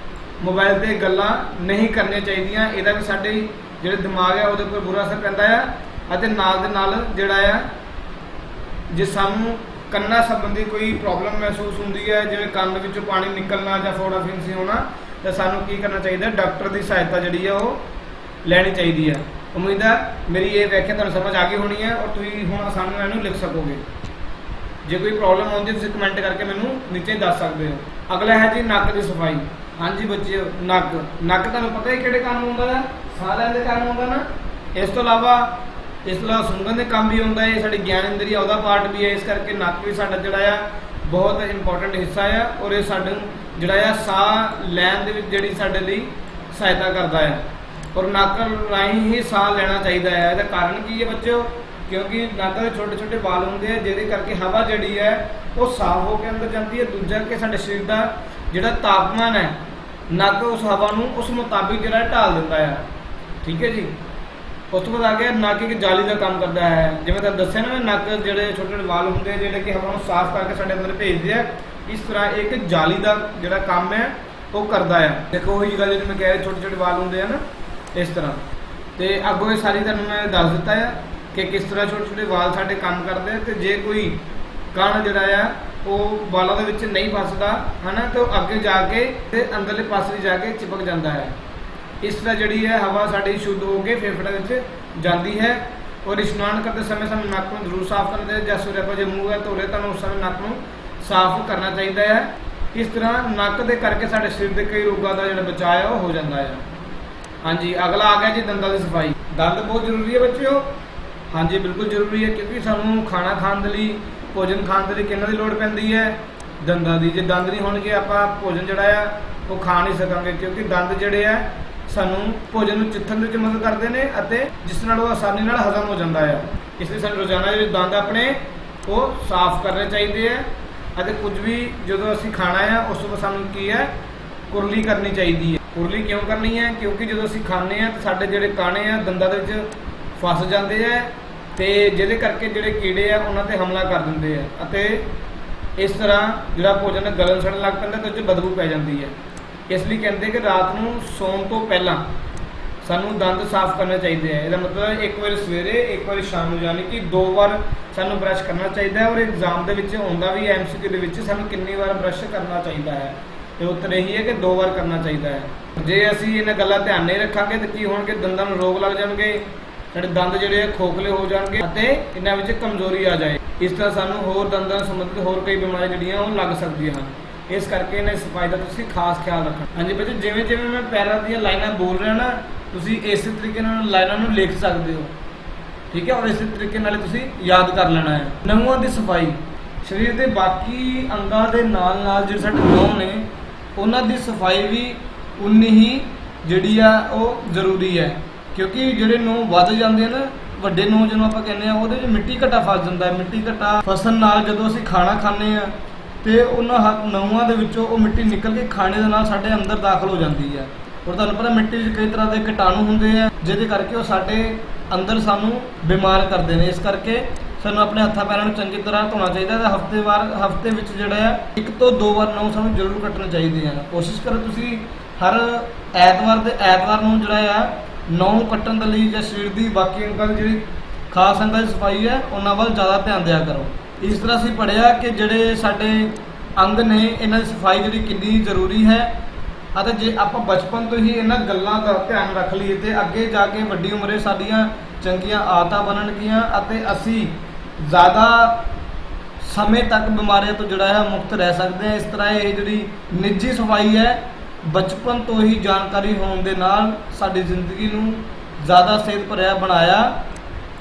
ਮੋਬਾਈਲ 'ਤੇ ਗੱਲਾਂ ਨਹੀਂ ਕਰਨੀਆਂ ਚਾਹੀਦੀਆਂ, ਇਹਦਾ ਵੀ ਸਾਡੇ ਜਿਹੜੇ ਦਿਮਾਗ ਹੈ ਉਹਦੇ ਉੱਪਰ ਬੁਰਾ ਅਸਰ ਪੈਂਦਾ ਆ। ਅਤੇ ਨਾਲ ਦੇ ਨਾਲ ਜਿਹੜਾ ਆ ਜੇ ਸਾਨੂੰ ਕੰਨਾਂ ਸੰਬੰਧੀ ਕੋਈ ਪ੍ਰੋਬਲਮ ਮਹਿਸੂਸ ਹੁੰਦੀ ਹੈ, ਜਿਵੇਂ ਕੰਨ ਵਿੱਚੋਂ ਪਾਣੀ ਨਿਕਲਣਾ ਜਾਂ ਫੋੜਾ ਫਿੰਸੀ ਹੋਣਾ, ਤਾਂ ਸਾਨੂੰ ਕੀ ਕਰਨਾ ਚਾਹੀਦਾ, ਡਾਕਟਰ ਦੀ ਸਹਾਇਤਾ ਜਿਹੜੀ ਹੈ ਉਹ ਲੈਣੀ ਚਾਹੀਦੀ ਹੈ। ਉਮੀਦ ਹੈ ਮੇਰੀ ਇਹ ਵਿਆਖਿਆ ਤੁਹਾਨੂੰ ਸਮਝ ਆ ਗਈ ਹੋਣੀ ਹੈ ਔਰ ਤੁਸੀਂ ਹੁਣ ਆਸਾਨੀ ਨਾਲ ਇਹਨੂੰ ਲਿਖ ਸਕੋਗੇ। ਜੇ ਕੋਈ ਪ੍ਰੋਬਲਮ ਆਉਂਦੀ ਤੁਸੀਂ ਕਮੈਂਟ ਕਰਕੇ ਮੈਨੂੰ ਨੀਚੇ ਦੱਸ ਸਕਦੇ ਹੋ। ਅਗਲਾ ਹੈ ਜੀ ਨੱਕ ਦੀ ਸਫਾਈ। ਹਾਂਜੀ ਬੱਚਿਓ, ਨੱਕ ਤੁਹਾਨੂੰ ਪਤਾ ਹੀ ਕਿਹੜੇ ਕੰਮ ਹੁੰਦਾ ਹੈ, ਸਾਹ ਲੈਣ ਦੇ ਕੰਮ ਹੁੰਦਾ ਨਾ। ਇਸ ਤੋਂ ਇਲਾਵਾ ਸੁੰਘਣ ਦੇ ਕੰਮ ਵੀ ਹੁੰਦਾ ਹੈ, ਸਾਡੀ ਗਿਆਨ ਇੰਦਰੀ ਉਹਦਾ ਪਾਰਟ ਵੀ ਹੈ। ਇਸ ਕਰਕੇ ਨੱਕ ਵੀ ਸਾਡਾ ਜਿਹੜਾ ਆ ਬਹੁਤ ਇੰਪੋਰਟੈਂਟ ਹਿੱਸਾ ਆ ਔਰ ਇਹ ਸਾਨੂੰ ਜਿਹੜਾ ਆ ਸਾਹ ਲੈਣ ਦੇ ਵਿੱਚ ਜਿਹੜੀ ਸਾਡੇ ਲਈ ਸਹਾਇਤਾ ਕਰਦਾ ਹੈ ਔਰ ਨੱਕ ਰਾਹੀਂ ਹੀ ਸਾਹ ਲੈਣਾ ਚਾਹੀਦਾ ਹੈ। ਇਹਦਾ ਕਾਰਨ ਕੀ ਹੈ ਬੱਚਿਓ, ਕਿਉਂਕਿ ਨੱਕ ਦੇ ਛੋਟੇ ਛੋਟੇ ਵਾਲ ਹੁੰਦੇ ਆ ਜਿਹਦੇ ਕਰਕੇ ਹਵਾ ਜਿਹੜੀ ਹੈ ਉਹ ਸਾਫ਼ ਹੋ ਕੇ ਅੰਦਰ ਜਾਂਦੀ ਹੈ। ਦੂਜਾ ਕਿ ਸਾਡੇ ਸਰੀਰ ਦਾ ਜਿਹੜਾ ਤਾਪਮਾਨ ਹੈ, ਨੱਕ ਉਸ ਹਵਾ ਨੂੰ ਉਸ ਮੁਤਾਬਿਕ ਜਿਹੜਾ ਢਾਲ ਦਿੰਦਾ ਹੈ। ਠੀਕ ਹੈ ਜੀ। ਉਸ ਤੋਂ ਬਾਅਦ ਆ ਗਿਆ ਨੱਕ ਇੱਕ ਜਾਲੀ ਦਾ ਕੰਮ ਕਰਦਾ ਹੈ। ਜਿਵੇਂ ਤਾਂ ਦੱਸਿਆ ਨਾ, ਨੱਕ ਜਿਹੜੇ ਛੋਟੇ ਛੋਟੇ ਵਾਲ ਹੁੰਦੇ ਜਿਹੜੇ ਕਿ ਹਵਾ ਨੂੰ ਸਾਫ਼ ਕਰਕੇ ਸਾਡੇ ਅੰਦਰ ਭੇਜਦੇ ਆ, ਇਸ ਤਰ੍ਹਾਂ ਇੱਕ ਜਾਲੀ ਦਾ ਜਿਹੜਾ ਕੰਮ ਹੈ ਉਹ ਕਰਦਾ ਹੈ। ਦੇਖੋ ਉਹੀ ਗੱਲ ਜਿਵੇਂ ਕਹਿ ਰਹੇ ਛੋਟੇ ਛੋਟੇ ਵਾਲ ਹੁੰਦੇ ਆ ਨਾ, ਇਸ ਤਰ੍ਹਾਂ। ਤੇ ਅੱਗੋਂ ਇਹ ਸਾਰੀ ਤੁਹਾਨੂੰ ਮੈਂ ਦੱਸ ਦਿੱਤਾ ਹੈ ਕਿ ਕਿਸ ਤਰ੍ਹਾਂ ਛੋਟੇ ਛੋਟੇ ਵਾਲ ਸਾਡੇ ਕੰਮ ਕਰਦੇ ਆ। ਤੇ ਜੇ ਕੋਈ ਕਣ ਜਿਹੜਾ ਆ ਉਹ ਵਾਲਾਂ ਦੇ ਵਿੱਚ ਨਹੀਂ ਫਸਦਾ ਹੈ ਨਾ, ਤਾਂ ਉਹ ਅੱਗੇ ਜਾ ਕੇ ਤੇ ਅੰਦਰਲੇ ਪਾਸੇ ਜਾ ਕੇ ਚਿਪਕ ਜਾਂਦਾ ਹੈ। ਇਸ ਤਰ੍ਹਾਂ ਜਿਹੜੀ ਹੈ ਹਵਾ ਸਾਡੀ ਸ਼ੁੱਧ ਹੋ ਕੇ ਫੇਫੜਿਆਂ ਵਿੱਚ ਜਾਂਦੀ ਹੈ। ਔਰ ਇਸ਼ਨਾਨ ਕਰਦੇ ਸਮੇਂ ਸਾਨੂੰ ਨੱਕ ਨੂੰ ਜ਼ਰੂਰ ਸਾਫ਼ ਕਰਨਾ ਚਾਹੀਦਾ। ਜੈਸੇ ਆਪਾਂ ਜੇ ਮੂੰਹ ਹੈ ਧੋ ਲਿਆ, ਤੁਹਾਨੂੰ ਉਸ ਸਮੇਂ ਨੱਕ ਨੂੰ ਸਾਫ਼ ਕਰਨਾ ਚਾਹੀਦਾ ਹੈ। ਇਸ ਤਰ੍ਹਾਂ ਨੱਕ ਦੇ ਕਰਕੇ ਸਾਡੇ ਸਰੀਰ ਦੇ ਕਈ ਰੋਗਾਂ ਦਾ ਜਿਹੜਾ ਬਚਾਅ ਹੈ ਉਹ ਹੋ ਜਾਂਦਾ ਹੈ। ਹਾਂਜੀ, ਅਗਲਾ ਆ ਗਿਆ ਜੀ ਦੰਦਾਂ ਦੀ ਸਫਾਈ। ਦੰਦ ਬਹੁਤ ਜ਼ਰੂਰੀ ਹੈ ਬੱਚਿਓ। ਹਾਂਜੀ ਬਿਲਕੁਲ ਜ਼ਰੂਰੀ ਹੈ, ਕਿਉਂਕਿ ਸਾਨੂੰ ਖਾਣਾ ਖਾਣ ਦੇ ਲਈ, ਭੋਜਨ ਖਾਣ ਦੇ ਲਈ ਕਿਹਨਾਂ ਦੀ ਲੋੜ ਪੈਂਦੀ ਹੈ, ਦੰਦਾਂ ਦੀ। ਜੇ ਦੰਦ ਨਹੀਂ ਹੋਣਗੇ ਆਪਾਂ ਭੋਜਨ ਜਿਹੜਾ ਆ ਉਹ ਖਾ ਨਹੀਂ ਸਕਾਂਗੇ, ਕਿਉਂਕਿ ਦੰਦ ਜਿਹੜੇ ਆ ਸਾਨੂੰ ਭੋਜਨ ਨੂੰ ਚਿੱਥਣ ਵਿੱਚ ਮਦਦ ਕਰਦੇ ਨੇ ਅਤੇ ਜਿਸ ਨਾਲ ਉਹ ਆਸਾਨੀ ਨਾਲ ਹਜ਼ਮ ਹੋ ਜਾਂਦਾ ਹੈ। ਇਸ ਲਈ ਸਾਨੂੰ ਰੋਜ਼ਾਨਾ ਜਿਹੜੇ ਦੰਦ ਆਪਣੇ ਉਹ ਸਾਫ਼ ਕਰਨੇ ਚਾਹੀਦੇ ਆ। ਅਤੇ ਕੁਝ ਵੀ ਜਦੋਂ ਅਸੀਂ ਖਾਣਾ ਆ ਉਸ ਤੋਂ ਬਾਅਦ ਸਾਨੂੰ ਕੀ ਹੈ, ਕੁਰਲੀ ਕਰਨੀ ਚਾਹੀਦੀ ਹੈ। ਕੁਰਲੀ ਕਿਉਂ ਕਰਨੀ ਹੈ, ਕਿਉਂਕਿ ਜਦੋਂ ਅਸੀਂ ਖਾਂਦੇ ਆ ਤਾਂ ਸਾਡੇ ਜਿਹੜੇ ਕਾਣੇ ਆ ਦੰਦਾਂ ਦੇ ਵਿੱਚ ਫਸ ਜਾਂਦੇ ਆ ਤੇ ਜਿਹਦੇ ਕਰਕੇ ਜਿਹੜੇ ਕੀੜੇ ਆ ਉਹਨਾਂ ਤੇ ਹਮਲਾ ਕਰ ਦਿੰਦੇ ਆ ਅਤੇ ਇਸ ਤਰ੍ਹਾਂ ਜਿਹੜਾ ਭੋਜਨ ਗਲਣ ਸੜਨ ਲੱਗ ਪੈਂਦਾ ਤੇ ਉਹ 'ਚ ਬਦਬੂ ਪੈ ਜਾਂਦੀ ਹੈ। ਇਸ ਲਈ ਕਹਿੰਦੇ ਕਿ ਰਾਤ ਨੂੰ ਸੌਣ ਤੋਂ ਪਹਿਲਾਂ ਸਾਨੂੰ ਦੰਦ ਸਾਫ਼ ਕਰਨੇ ਚਾਹੀਦੇ ਆ। ਇਹਦਾ ਮਤਲਬ ਇੱਕ ਵਾਰੀ ਸਵੇਰੇ, ਇੱਕ ਵਾਰੀ ਸ਼ਾਮ ਨੂੰ, ਯਾਨੀ ਕਿ 2 ਵਾਰ ਸਾਨੂੰ ਬਰੱਸ਼ ਕਰਨਾ ਚਾਹੀਦਾ ਹੈ। ਔਰ ਐਗਜ਼ਾਮ ਦੇ ਵਿੱਚ ਆਉਂਦਾ ਵੀ MCQ ਦੇ ਵਿੱਚ ਸਾਨੂੰ ਕਿੰਨੀ ਵਾਰ ਬਰੱਸ਼ ਕਰਨਾ ਚਾਹੀਦਾ ਹੈ, ਤੇ ਉੱਤਰ ਇਹੀ ਹੈ ਕਿ 2 ਵਾਰ ਕਰਨਾ ਚਾਹੀਦਾ ਹੈ। ਜੇ ਅਸੀਂ ਇਹਨਾਂ ਗੱਲਾਂ ਧਿਆਨ ਨਹੀਂ ਰੱਖਾਂਗੇ ਤਾਂ ਕੀ ਹੋਣਗੇ, ਦੰਦਾਂ ਨੂੰ ਰੋਗ ਲੱਗ ਜਾਣਗੇ, ਸਾਡੇ ਦੰਦ ਜਿਹੜੇ ਖੋਖਲੇ ਹੋ ਜਾਣਗੇ ਅਤੇ ਇਹਨਾਂ ਵਿੱਚ ਕਮਜ਼ੋਰੀ ਆ ਜਾਏ। ਇਸ ਤਰ੍ਹਾਂ ਸਾਨੂੰ ਹੋਰ ਦੰਦਾਂ ਨਾਲ ਸੰਬੰਧਿਤ ਹੋਰ ਕਈ ਬਿਮਾਰੀਆਂ ਜਿਹੜੀਆਂ ਉਹ ਲੱਗ ਸਕਦੀਆਂ ਹਨ। ਇਸ ਕਰਕੇ ਇਹਨਾਂ ਸਫਾਈ ਦਾ ਤੁਸੀਂ ਖਾਸ ਖਿਆਲ ਰੱਖਣਾ। ਹਾਂਜੀ ਬੱਚੇ, ਜਿਵੇਂ ਜਿਵੇਂ ਮੈਂ ਪੈਰਾਂ ਦੀਆਂ ਲਾਈਨਾਂ ਬੋਲ ਰਿਹਾ ਨਾ, ਤੁਸੀਂ ਇਸੇ ਤਰੀਕੇ ਨਾਲ ਲਾਈਨਾਂ ਨੂੰ ਲਿਖ ਸਕਦੇ ਹੋ। ਠੀਕ ਹੈ, ਔਰ ਇਸੇ ਤਰੀਕੇ ਨਾਲ ਤੁਸੀਂ ਯਾਦ ਕਰ ਲੈਣਾ ਹੈ। ਨਹੁੰਆਂ ਦੀ ਸਫਾਈ। ਸਰੀਰ ਦੇ ਬਾਕੀ ਅੰਗਾਂ ਦੇ ਨਾਲ ਨਾਲ ਜਿਹੜੇ ਸਾਡੇ ਨਹੁੰ ਨੇ ਉਹਨਾਂ ਦੀ ਸਫਾਈ ਵੀ ਉਨੀ ਹੀ ਜਿਹੜੀ ਆ ਉਹ ਜ਼ਰੂਰੀ ਹੈ, ਕਿਉਂਕਿ ਜਿਹੜੇ ਨਹੁੰ ਵੱਧ ਜਾਂਦੇ ਨਾ, ਵੱਡੇ ਨਹੁੰ ਜਿਹਨੂੰ ਆਪਾਂ ਕਹਿੰਦੇ ਆ, ਉਹਦੇ ਵਿੱਚ ਮਿੱਟੀ ਘਟਾ ਫਸ ਜਾਂਦਾ ਹੈ। ਮਿੱਟੀ ਘਟਾ ਫਸਣ ਨਾਲ ਜਦੋਂ ਅਸੀਂ ਖਾਣਾ ਖਾਂਦੇ ਆ ਤੇ ਉਹਨਾਂ ਨਹੁੰਆਂ ਦੇ ਵਿੱਚੋਂ ਉਹ ਮਿੱਟੀ ਨਿਕਲ ਕੇ ਖਾਣੇ ਦੇ ਨਾਲ ਸਾਡੇ ਅੰਦਰ ਦਾਖਲ ਹੋ ਜਾਂਦੀ ਹੈ। ਔਰ ਤੁਹਾਨੂੰ ਪਤਾ ਮਿੱਟੀ ਵਿੱਚ ਕਈ ਤਰ੍ਹਾਂ ਦੇ ਕੀਟਾਣੂ ਹੁੰਦੇ ਆ ਜਿਹਦੇ ਕਰਕੇ ਉਹ ਸਾਡੇ ਅੰਦਰ ਸਾਨੂੰ ਬਿਮਾਰ ਕਰਦੇ ਨੇ। ਇਸ ਕਰਕੇ ਸਾਨੂੰ ਆਪਣੇ ਹੱਥਾਂ ਪੈਰਾਂ ਨੂੰ ਚੰਗੀ ਤਰ੍ਹਾਂ ਧੋਣਾ ਚਾਹੀਦਾ ਹੈ। ਹਫਤੇ ਵਿੱਚ ਜਿਹੜਾ ਆ 1 ਤੋਂ 2 ਵਾਰ ਨਹੁੰ ਸਾਨੂੰ ਜ਼ਰੂਰ ਕੱਟਣੇ ਚਾਹੀਦੇ ਹਨ। ਕੋਸ਼ਿਸ਼ ਕਰੋ ਤੁਸੀਂ ਹਰ ਐਤਵਾਰ ਨੂੰ ਜਿਹੜਾ ਆ ਨਹੁੰ ਕੱਟਣ ਦੇ ਲਈ ਜਾਂ ਸਰੀਰ ਦੀ ਬਾਕੀ ਅੰਗਾਂ ਦੀ ਜਿਹੜੀ ਖਾਸ ਅੰਗਾਂ ਦੀ ਸਫਾਈ ਹੈ ਉਹਨਾਂ ਵੱਲ ਜ਼ਿਆਦਾ ਧਿਆਨ ਦਿਆ ਕਰੋ। ਇਸ ਤਰ੍ਹਾਂ ਅਸੀਂ ਪੜ੍ਹਿਆ ਕਿ ਜਿਹੜੇ ਸਾਡੇ ਅੰਗ ਨੇ ਇਹਨਾਂ ਦੀ ਸਫਾਈ ਜਿਹੜੀ ਕਿੰਨੀ ਜ਼ਰੂਰੀ ਹੈ ਅਤੇ ਜੇ ਆਪਾਂ ਬਚਪਨ ਤੋਂ ਹੀ ਇਹਨਾਂ ਗੱਲਾਂ ਦਾ ਧਿਆਨ ਰੱਖ ਲਈਏ ਤੇ ਅੱਗੇ ਜਾ ਕੇ ਵੱਡੀ ਉਮਰੇ ਸਾਡੀਆਂ ਚੰਗੀਆਂ ਆਦਤਾਂ ਬਣਨਗੀਆਂ ਅਤੇ ਅਸੀਂ ਜ਼ਿਆਦਾ ਸਮੇਂ ਤੱਕ ਬਿਮਾਰੀਆਂ ਤੋਂ ਜਿਹੜਾ ਹੈ ਮੁਕਤ ਰਹਿ ਸਕਦੇ ਹਾਂ। ਇਸ ਤਰ੍ਹਾਂ ਇਹ ਜਿਹੜੀ ਨਿੱਜੀ ਸਫਾਈ ਹੈ ਬਚਪਨ ਤੋਂ ਹੀ ਜਾਣਕਾਰੀ ਹੋਣ ਦੇ ਨਾਲ ਸਾਡੀ ਜ਼ਿੰਦਗੀ ਨੂੰ ਜ਼ਿਆਦਾ ਸਿਹਤ ਭਰਿਆ ਬਣਾਇਆ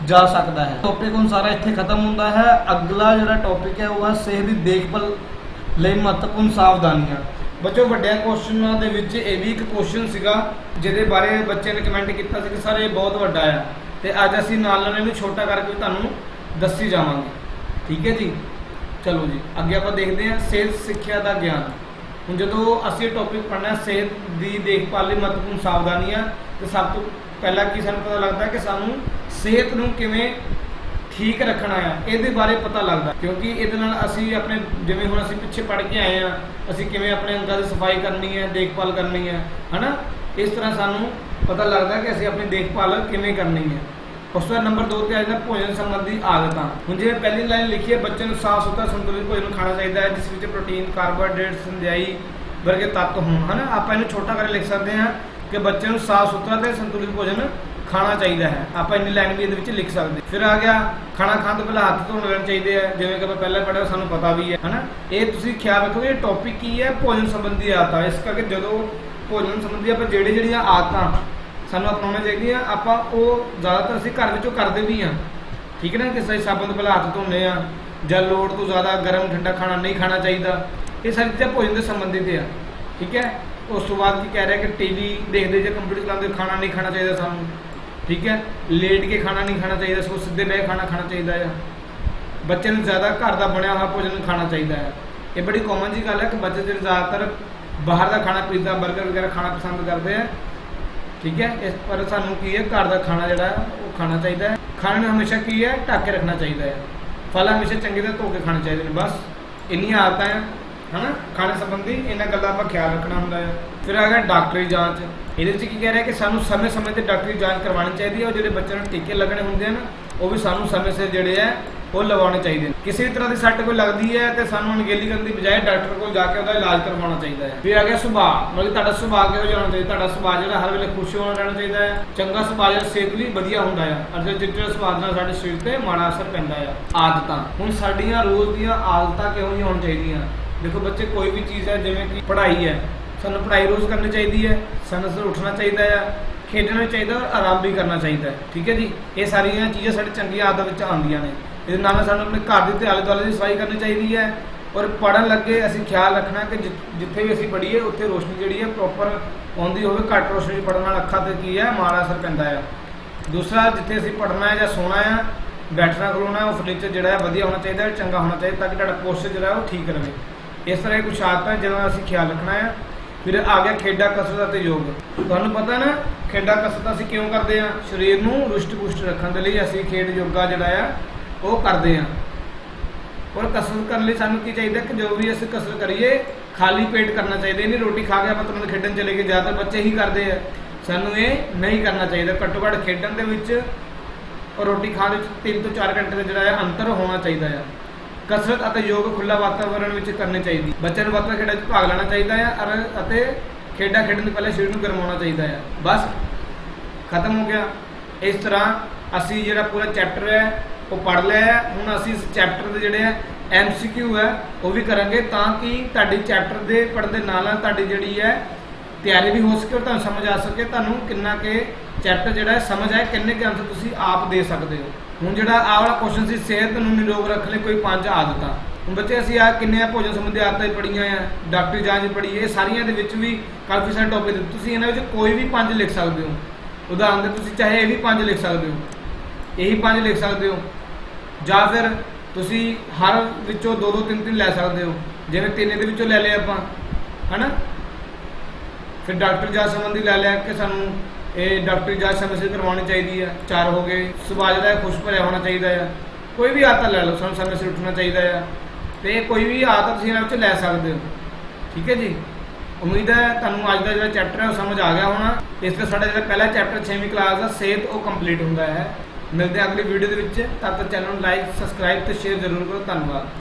ਜਾ ਸਕਦਾ ਹੈ। ਟੌਪਿਕ ਹੁਣ ਸਾਰਾ ਇੱਥੇ ਖਤਮ ਹੁੰਦਾ ਹੈ। ਅਗਲਾ ਜਿਹੜਾ ਟੌਪਿਕ ਹੈ ਉਹ ਹੈ ਸਿਹਤ ਦੀ ਦੇਖਭਾਲ ਲਈ ਮਹੱਤਵਪੂਰਨ ਸਾਵਧਾਨੀਆਂ। ਬੱਚੋ ਵੱਡਿਆਂ ਕੁਐਸਚਨਾਂ ਦੇ ਵਿੱਚ ਇਹ ਵੀ ਇੱਕ ਕੁਐਸਚਨ ਸੀਗਾ ਜਿਹਦੇ ਬਾਰੇ ਬੱਚੇ ਨੇ ਕਮੈਂਟ ਕੀਤਾ ਸੀ ਕਿ ਸਰ ਇਹ ਬਹੁਤ ਵੱਡਾ ਆ, ਤੇ ਅੱਜ ਅਸੀਂ ਨਾਲ ਨਾਲ ਇਹਨੂੰ ਛੋਟਾ ਕਰਕੇ ਤੁਹਾਨੂੰ ਦੱਸੀ ਜਾਵਾਂਗੇ। ਠੀਕ ਹੈ ਜੀ, ਚਲੋ ਜੀ ਅੱਗੇ ਆਪਾਂ ਦੇਖਦੇ ਹਾਂ ਸਿਹਤ ਸਿੱਖਿਆ ਦਾ ਗਿਆਨ। ਹੁਣ ਜਦੋਂ ਅਸੀਂ ਇਹ ਟੌਪਿਕ ਪੜ੍ਹਨਾ ਸਿਹਤ ਦੀ ਦੇਖਭਾਲ ਲਈ ਮਹੱਤਵਪੂਰਨ ਸਾਵਧਾਨੀਆਂ, ਤੇ ਸਭ ਤੋਂ ਪਹਿਲਾਂ ਕੀ ਸਾਨੂੰ ਪਤਾ ਲੱਗਦਾ ਕਿ ਸਾਨੂੰ ਸਿਹਤ ਨੂੰ ਕਿਵੇਂ ਠੀਕ ਰੱਖਣਾ ਆ, ਇਹਦੇ ਬਾਰੇ ਪਤਾ ਲੱਗਦਾ, ਕਿਉਂਕਿ ਇਹਦੇ ਨਾਲ ਅਸੀਂ ਆਪਣੇ ਜਿਵੇਂ ਹੁਣ ਅਸੀਂ ਪਿੱਛੇ ਪੜ੍ਹ ਕੇ ਆਏ ਆ, ਅਸੀਂ ਕਿਵੇਂ ਆਪਣੇ ਅੰਗਾਂ ਦੀ ਸਫਾਈ ਕਰਨੀ ਹੈ, ਦੇਖਭਾਲ ਕਰਨੀ ਹੈ, ਹਨਾ। ਇਸ ਤਰ੍ਹਾਂ ਸਾਨੂੰ ਪਤਾ ਲੱਗਦਾ ਕਿ ਅਸੀਂ ਆਪਣੀ ਦੇਖਭਾਲ ਕਿਵੇਂ ਕਰਨੀ ਹੈ। ਉਸ ਤੋਂ ਬਾਅਦ ਨੰਬਰ 2 ਤੇ ਆ ਜਾਂਦਾ ਭੋਜਨ ਸੰਬੰਧੀ ਆਦਤਾਂ। ਹੁਣ ਜਿਵੇਂ ਪਹਿਲੀ ਲਾਈਨ ਲਿਖੀ ਹੈ, ਬੱਚੇ ਨੂੰ ਸਾਫ਼ ਸੁਥਰਾ ਸੰਤੁਲਿਤ ਭੋਜਨ ਖਾਣਾ ਚਾਹੀਦਾ ਹੈ ਜਿਸ ਵਿੱਚ ਪ੍ਰੋਟੀਨ, ਕਾਰਬੋਹਾਈਡਰੇਟ, ਸੰਧਿਆਈ ਵਰਗੇ ਤੱਤ ਹੋਣ, ਹਨਾ। ਆਪਾਂ ਇਹਨੂੰ ਛੋਟਾ ਕਰਕੇ ਲਿਖ ਸਕਦੇ ਹਾਂ ਕਿ ਬੱਚੇ ਨੂੰ ਸਾਫ਼ ਸੁਥਰਾ ਤੇ ਸੰਤੁਲਿਤ ਭੋਜਨ ਖਾਣਾ ਚਾਹੀਦਾ ਹੈ। ਆਪਾਂ ਇੰਨੀ ਲਾਈਨ ਵੀ ਇਹਦੇ ਵਿੱਚ ਲਿਖ ਸਕਦੇ। ਫਿਰ ਆ ਗਿਆ ਖਾਣਾ ਖਾਣ ਤੋਂ ਪਹਿਲਾਂ ਹੱਥ ਧੋਣੇ ਚਾਹੀਦੇ ਆ, ਜਿਵੇਂ ਕਿ ਆਪਾਂ ਪਹਿਲਾਂ ਪੜ੍ਹਿਆ ਸਾਨੂੰ ਪਤਾ ਵੀ ਹੈ, ਹਨਾ। ਇਹ ਤੁਸੀਂ ਖਿਆਲ ਰੱਖੋ ਇਹ ਟੌਪਿਕ ਕੀ ਹੈ, ਭੋਜਨ ਸੰਬੰਧੀ ਆਦਤਾਂ। ਇਸ ਕਰਕੇ ਜਦੋਂ ਭੋਜਨ ਸੰਬੰਧੀ ਆਪਾਂ ਜਿਹੜੀਆਂ ਆਦਤਾਂ ਸਾਨੂੰ ਅਪਣਾਉਣੀਆਂ ਚਾਹੀਦੀਆਂ, ਆਪਾਂ ਉਹ ਜ਼ਿਆਦਾਤਰ ਅਸੀਂ ਘਰ ਵਿੱਚੋਂ ਕਰਦੇ ਵੀ ਹਾਂ। ਠੀਕ ਹੈ ਨਾ, ਕਿਸੇ ਸਾਬਣ ਤੋਂ ਪਹਿਲਾਂ ਹੱਥ ਧੋਣੇ ਆ, ਜਾਂ ਲੋੜ ਤੋਂ ਜ਼ਿਆਦਾ ਗਰਮ ਠੰਡਾ ਖਾਣਾ ਨਹੀਂ ਖਾਣਾ ਚਾਹੀਦਾ। ਇਹ ਸਾਰੀ ਚੀਜ਼ਾਂ ਭੋਜਨ ਦੇ ਸੰਬੰਧਿਤ ਆ। ਠੀਕ ਹੈ, ਉਸ ਤੋਂ ਬਾਅਦ ਕੀ ਕਹਿ ਰਿਹਾ ਕਿ ਟੀਵੀ ਦੇਖਦੇ ਜਾਂ ਕੰਪਿਊਟਰ ਚਲਾਉਂਦੇ ਖਾਣਾ ਨਹੀਂ ਖਾਣਾ ਚਾਹੀਦਾ ਸਾਨੂੰ। ਠੀਕ ਹੈ, ਲੇਟ ਕੇ ਖਾਣਾ ਨਹੀਂ ਖਾਣਾ ਚਾਹੀਦਾ, ਸਗੋਂ ਸਿੱਧੇ ਬਹਿ ਖਾਣਾ ਚਾਹੀਦਾ ਆ। ਬੱਚੇ ਨੂੰ ਜ਼ਿਆਦਾ ਘਰ ਦਾ ਬਣਿਆ ਹੋਇਆ ਭੋਜਨ ਖਾਣਾ ਚਾਹੀਦਾ ਹੈ। ਇਹ ਬੜੀ ਕਾਮਨ ਜੀ ਗੱਲ ਹੈ ਕਿ ਬੱਚੇ ਜਿਹੜੇ ਜ਼ਿਆਦਾਤਰ ਬਾਹਰ ਦਾ ਖਾਣਾ, ਪੀਜ਼ਾ, ਬਰਗਰ ਵਗੈਰਾ ਖਾਣਾ ਪਸੰਦ ਕਰਦੇ ਆ। ਠੀਕ ਹੈ, ਇਸ ਪਰ ਸਾਨੂੰ ਕੀ ਹੈ, ਘਰ ਦਾ ਖਾਣਾ ਜਿਹੜਾ ਉਹ ਖਾਣਾ ਚਾਹੀਦਾ ਹੈ। ਖਾਣੇ ਨੂੰ ਹਮੇਸ਼ਾ ਕੀ ਹੈ, ਢੱਕ ਕੇ ਰੱਖਣਾ ਚਾਹੀਦਾ ਹੈ। ਫਲ ਹਮੇਸ਼ਾ ਚੰਗੀ ਤਰ੍ਹਾਂ ਧੋ ਕੇ ਖਾਣੇ ਚਾਹੀਦੇ ਨੇ। ਬਸ ਇੰਨੀਆਂ ਆਦਤਾਂ ਆ, ਹਨਾ। ਖਾਣੇ ਸੰਬੰਧੀ ਇਹਨਾਂ ਗੱਲਾਂ ਆਪਾਂ ਖਿਆਲ ਰੱਖਣਾ ਹੁੰਦਾ ਹੈ। ਫਿਰ ਆ ਗਿਆ ਡਾਕਟਰੀ ਜਾਂਚ। ਇਹਦੇ ਵਿੱਚ ਕੀ ਕਹਿ ਰਿਹਾ ਕਿ ਸਾਨੂੰ ਸਮੇਂ-ਸਮੇਂ ਤੇ ਡਾਕਟਰੀ ਜਾਂਚ ਕਰਵਾਉਣੀ ਚਾਹੀਦੀ ਹੈ। ਉਹ ਜਿਹੜੇ ਬੱਚਿਆਂ ਨੂੰ ਟੀਕੇ ਲੱਗਣੇ ਹੁੰਦੇ ਹਨ ਉਹ ਵੀ ਸਾਨੂੰ ਸਮੇਂ ਸਿਰ ਜਿਹੜੇ ਹੈ ਉਹ ਲਗਾਉਣੇ ਚਾਹੀਦੇ ਨੇ। ਕਿਸੇ ਵੀ ਤਰ੍ਹਾਂ ਦੀ ਸੱਟ ਕੋਈ ਲੱਗਦੀ ਹੈ ਤੇ ਸਾਨੂੰ ਅਣਗਹਿਲੀ ਕਰਨ ਦੀ ਬਜਾਏ ਡਾਕਟਰ ਕੋਲ ਜਾ ਕੇ ਉਹਦਾ ਇਲਾਜ ਕਰਵਾਉਣਾ ਚਾਹੀਦਾ ਹੈ। ਫਿਰ ਆ ਗਿਆ ਸੁਭਾਅ, ਮਤਲਬ ਤੁਹਾਡਾ ਸੁਭਾਅ ਕਿਹੋ ਜਿਹਾ ਹੋਣਾ ਚਾਹੀਦਾ। ਤੁਹਾਡਾ ਸੁਭਾਅ ਜਿਹੜਾ ਹਰ ਵੇਲੇ ਖੁਸ਼ ਹੋਣਾ ਰਹਿਣਾ ਚਾਹੀਦਾ ਹੈ। ਚੰਗਾ ਸੁਭਾਅ ਜਿਹੜਾ ਸਿਹਤ ਲਈ ਵਧੀਆ ਹੁੰਦਾ ਹੈ, ਅਤੇ ਚਿੱਟੇ ਸੁਭਾਅ ਨਾਲ ਸਾਡੇ ਸਰੀਰ ਤੇ ਮਾੜਾ ਅਸਰ ਪੈਂਦਾ ਹੈ। ਆਦਤਾਂ, ਹੁਣ ਸਾਡੀਆਂ ਰੋਜ਼ ਦੀਆਂ ਆਦਤਾਂ ਕਿਹੋ ਜਿਹੀਆਂ ਹੋਣੀਆਂ ਚਾਹੀਦੀਆਂ। ਦੇਖੋ ਬੱਚੇ, ਕੋਈ ਵੀ ਚੀਜ਼ ਹੈ, ਜਿਵੇਂ ਕਿ ਪੜ੍ਹਾਈ ਹੈ, ਸਾਨੂੰ ਪੜ੍ਹਾਈ ਰੋਜ਼ ਕਰਨੀ ਚਾਹੀਦੀ ਹੈ, ਸਮੇਂ ਸਿਰ ਉੱਠਣਾ ਚਾਹੀਦਾ ਹੈ, ਖੇਡਣਾ ਵੀ ਚਾਹੀਦਾ, ਆਰਾਮ ਵੀ ਕਰਨਾ ਚਾਹੀਦਾ ਹੈ। ਠੀਕ ਹੈ ਜੀ, ਇਹ ਸਾਰੀਆਂ ਚੀਜ਼ਾਂ ਸਾਡੇ ਚੰਗੀਆਂ ਆਦਤਾਂ ਵਿੱਚ ਆਉਂਦੀਆਂ ਨੇ। ਇਹਦੇ ਨਾਲ ਸਾਨੂੰ ਆਪਣੇ ਘਰ ਦੇ ਤੇ ਆਲੇ ਦੁਆਲੇ ਦੀ ਸਫਾਈ ਕਰਨੀ ਚਾਹੀਦੀ ਹੈ। ਔਰ ਪੜ੍ਹਨ ਲੱਗੇ ਅਸੀਂ ਖਿਆਲ ਰੱਖਣਾ ਕਿ ਜਿੱਥੇ ਵੀ ਅਸੀਂ ਪੜ੍ਹੀਏ ਉੱਥੇ ਰੋਸ਼ਨੀ ਜਿਹੜੀ ਹੈ ਪ੍ਰੋਪਰ ਆਉਂਦੀ ਹੋਵੇ। ਘੱਟ ਰੋਸ਼ਨੀ ਪੜ੍ਹਨ ਨਾਲ ਅੱਖਾਂ 'ਤੇ ਕੀ ਹੈ, ਮਾੜਾ ਅਸਰ ਪੈਂਦਾ ਹੈ। ਦੂਸਰਾ, ਜਿੱਥੇ ਅਸੀਂ ਪੜ੍ਹਨਾ ਹੈ ਜਾਂ ਸੋਣਾ ਆ, ਬੈਠਣਾ ਖਲੋਣਾ, ਉਹ ਫਰਨੀਚਰ ਜਿਹੜਾ ਹੈ ਵਧੀਆ ਹੋਣਾ ਚਾਹੀਦਾ, ਚੰਗਾ ਹੋਣਾ ਚਾਹੀਦਾ, ਤਾਂ ਕਿ ਤੁਹਾਡਾ ਪੋਸਚਰ ਜਿਹੜਾ ਉਹ ਠੀਕ ਰਹੇ। ਇਸ ਤਰ੍ਹਾਂ ਇਹ ਕੁਛ ਆਦਤਾਂ ਜਿਹਨਾਂ ਦਾ ਅਸੀਂ ਖਿਆਲ ਰੱਖਣਾ ਹੈ। ਫਿਰ ਆ ਗਿਆ ਖੇਡਾਂ, ਕਸਰਤ ਅਤੇ ਯੋਗ। ਤੁਹਾਨੂੰ ਪਤਾ ਨਾ, ਖੇਡਾਂ ਕਸਰਤਾਂ ਅਸੀਂ ਕਿਉਂ ਕਰਦੇ ਹਾਂ? ਸਰੀਰ ਨੂੰ ਰੁਸ਼ਟ-ਪੁਸ਼ਟ ਰੱਖਣ ਦੇ ਲਈ ਅਸੀਂ ਖੇਡ ਯੋਗਾ ਜਿਹੜਾ ਆ ਉਹ ਕਰਦੇ ਹਾਂ। ਔਰ ਕਸਰਤ ਕਰਨ ਲਈ ਸਾਨੂੰ ਕੀ ਚਾਹੀਦਾ ਕਿ ਜੋ ਵੀ ਅਸੀਂ ਕਸਰਤ ਕਰੀਏ ਖਾਲੀ ਪੇਟ ਕਰਨਾ ਚਾਹੀਦਾ। ਨਹੀਂ ਰੋਟੀ ਖਾ ਕੇ ਆਪਾਂ ਤੁਰੰਤ ਖੇਡਣ ਚਲੇ ਗਏ, ਜ਼ਿਆਦਾਤਰ ਬੱਚੇ ਹੀ ਕਰਦੇ ਆ। ਸਾਨੂੰ ਇਹ ਨਹੀਂ ਕਰਨਾ ਚਾਹੀਦਾ। ਘੱਟੋ ਘੱਟ ਖੇਡਣ ਦੇ ਵਿੱਚ ਔਰ ਰੋਟੀ ਖਾਣ ਵਿੱਚ 3 ਤੋਂ 4 ਘੰਟੇ ਦਾ ਜਿਹੜਾ ਹੈ ਅੰਤਰ ਹੋਣਾ ਚਾਹੀਦਾ ਹੈ। ਕਸਰਤ ਅਤੇ ਯੋਗ ਖੁੱਲ੍ਹਾ ਵਾਤਾਵਰਣ ਵਿੱਚ ਕਰਨੀ ਚਾਹੀਦੀ। ਬੱਚਿਆਂ ਨੂੰ ਵੱਧ ਖੇਡਾਂ 'ਚ ਭਾਗ ਲੈਣਾ ਚਾਹੀਦਾ ਹੈ ਅਤੇ ਖੇਡਾਂ ਖੇਡਣ ਤੋਂ ਪਹਿਲਾਂ ਸਰੀਰ ਨੂੰ ਗਰਮਾਉਣਾ ਚਾਹੀਦਾ ਹੈ। ਬਸ ਖਤਮ ਹੋ ਗਿਆ। ਇਸ ਤਰ੍ਹਾਂ ਅਸੀਂ ਜਿਹੜਾ ਪੂਰਾ ਚੈਪਟਰ ਹੈ ਉਹ ਪੜ੍ਹ ਲਿਆ ਹੈ। ਹੁਣ ਅਸੀਂ ਇਸ ਚੈਪਟਰ ਦੇ ਜਿਹੜੇ ਹੈ MCQ ਹੈ ਉਹ ਵੀ ਕਰਾਂਗੇ, ਤਾਂ ਕਿ ਤੁਹਾਡੀ ਚੈਪਟਰ ਦੇ ਪੜ੍ਹਨ ਦੇ ਨਾਲ ਨਾਲ ਤੁਹਾਡੀ ਜਿਹੜੀ ਹੈ ਤਿਆਰੀ ਵੀ ਹੋ ਸਕੇ ਔਰ ਤੁਹਾਨੂੰ ਸਮਝ ਆ ਸਕੇ ਤੁਹਾਨੂੰ ਕਿੰਨਾ ਕਿ ਚੈਪਟਰ ਜਿਹੜਾ ਹੈ ਸਮਝ ਆਏ, ਕਿੰਨੇ ਕੁ ਆਨਸਰ ਤੁਸੀਂ ਆਪ ਦੇ ਸਕਦੇ ਹੋ। ਹੁਣ ਜਿਹੜਾ ਆਹ ਵਾਲਾ ਕੁਐਸਚਨ ਸੀ, ਸਿਹਤ ਨੂੰ ਨਿਰੋਗ ਰੱਖਣ ਲਈ ਕੋਈ 5 ਆਦਤਾਂ। ਹੁਣ ਬੱਚੇ ਅਸੀਂ ਆ ਕਿੰਨੇ ਭੋਜਨ ਸੰਬੰਧੀ ਆਦਤਾਂ ਪੜ੍ਹੀਆਂ ਆ, ਡਾਕਟਰੀ ਜਾਂਚ ਪੜ੍ਹੀ, ਇਹ ਸਾਰੀਆਂ ਦੇ ਵਿੱਚ ਵੀ ਕਾਫੀ ਸਾਰੇ ਟੌਪਿਕ ਦਿੱਤੇ। ਤੁਸੀਂ ਇਹਨਾਂ ਵਿੱਚ ਕੋਈ ਵੀ 5 ਲਿਖ ਸਕਦੇ ਹੋ। ਉਦਾਹਰਨ ਦੇ ਤੁਸੀਂ ਚਾਹੇ ਇਹ ਵੀ 5 ਲਿਖ ਸਕਦੇ ਹੋ, ਇਹੀ 5 ਲਿਖ ਸਕਦੇ ਹੋ, ਜਾਂ ਫਿਰ ਤੁਸੀਂ ਹਰ ਵਿੱਚੋਂ 2-2 3-3 ਲੈ ਸਕਦੇ ਹੋ। ਜਿਵੇਂ 3 ਦੇ ਵਿੱਚੋਂ ਲੈ ਲਿਆ ਆਪਾਂ, ਹੈ ਨਾ। ਫਿਰ ਡਾਕਟਰ ਜਾਂਚ ਸੰਬੰਧੀ ਲੈ ਲਿਆ ਕਿ ਸਾਨੂੰ ਇਹ ਡਾਕਟਰੀ ਜਾਂਚ ਸਮੇਂ ਸਿਰ ਕਰਵਾਉਣੀ ਚਾਹੀਦੀ ਹੈ, 4 ਹੋ ਗਏ। ਸੁਭਾਅ ਜਿਹੜਾ ਖੁਸ਼ ਭਰਿਆ ਹੋਣਾ ਚਾਹੀਦਾ ਆ। ਕੋਈ ਵੀ ਆਦਤ ਲੈ ਲਓ, ਸਾਨੂੰ ਸਮੇਂ ਸਿਰ ਉੱਠਣਾ ਚਾਹੀਦਾ ਆ, ਅਤੇ ਕੋਈ ਵੀ ਆਦਤ ਤੁਸੀਂ ਇਹਨਾਂ ਵਿੱਚ ਲੈ ਸਕਦੇ ਹੋ। ਠੀਕ ਹੈ ਜੀ, ਉਮੀਦ ਹੈ ਤੁਹਾਨੂੰ ਅੱਜ ਦਾ ਜਿਹੜਾ ਚੈਪਟਰ ਹੈ ਉਹ ਸਮਝ ਆ ਗਿਆ ਹੋਣਾ। ਇਸ ਤੋਂ ਸਾਡਾ ਜਿਹੜਾ ਪਹਿਲਾ ਚੈਪਟਰ 6ਵੀਂ ਕਲਾਸ ਦਾ ਸਿਹਤ ਉਹ ਕੰਪਲੀਟ ਹੁੰਦਾ ਹੈ। ਮਿਲਦੇ ਹਾਂ ਅਗਲੀ ਵੀਡੀਓ ਦੇ ਵਿੱਚ। ਤਦ ਤੱਕ ਚੈਨਲ ਨੂੰ ਲਾਈਕ, ਸਬਸਕ੍ਰਾਈਬ ਤੇ ਸ਼ੇਅਰ ਜ਼ਰੂਰ ਕਰੋ। ਧੰਨਵਾਦ।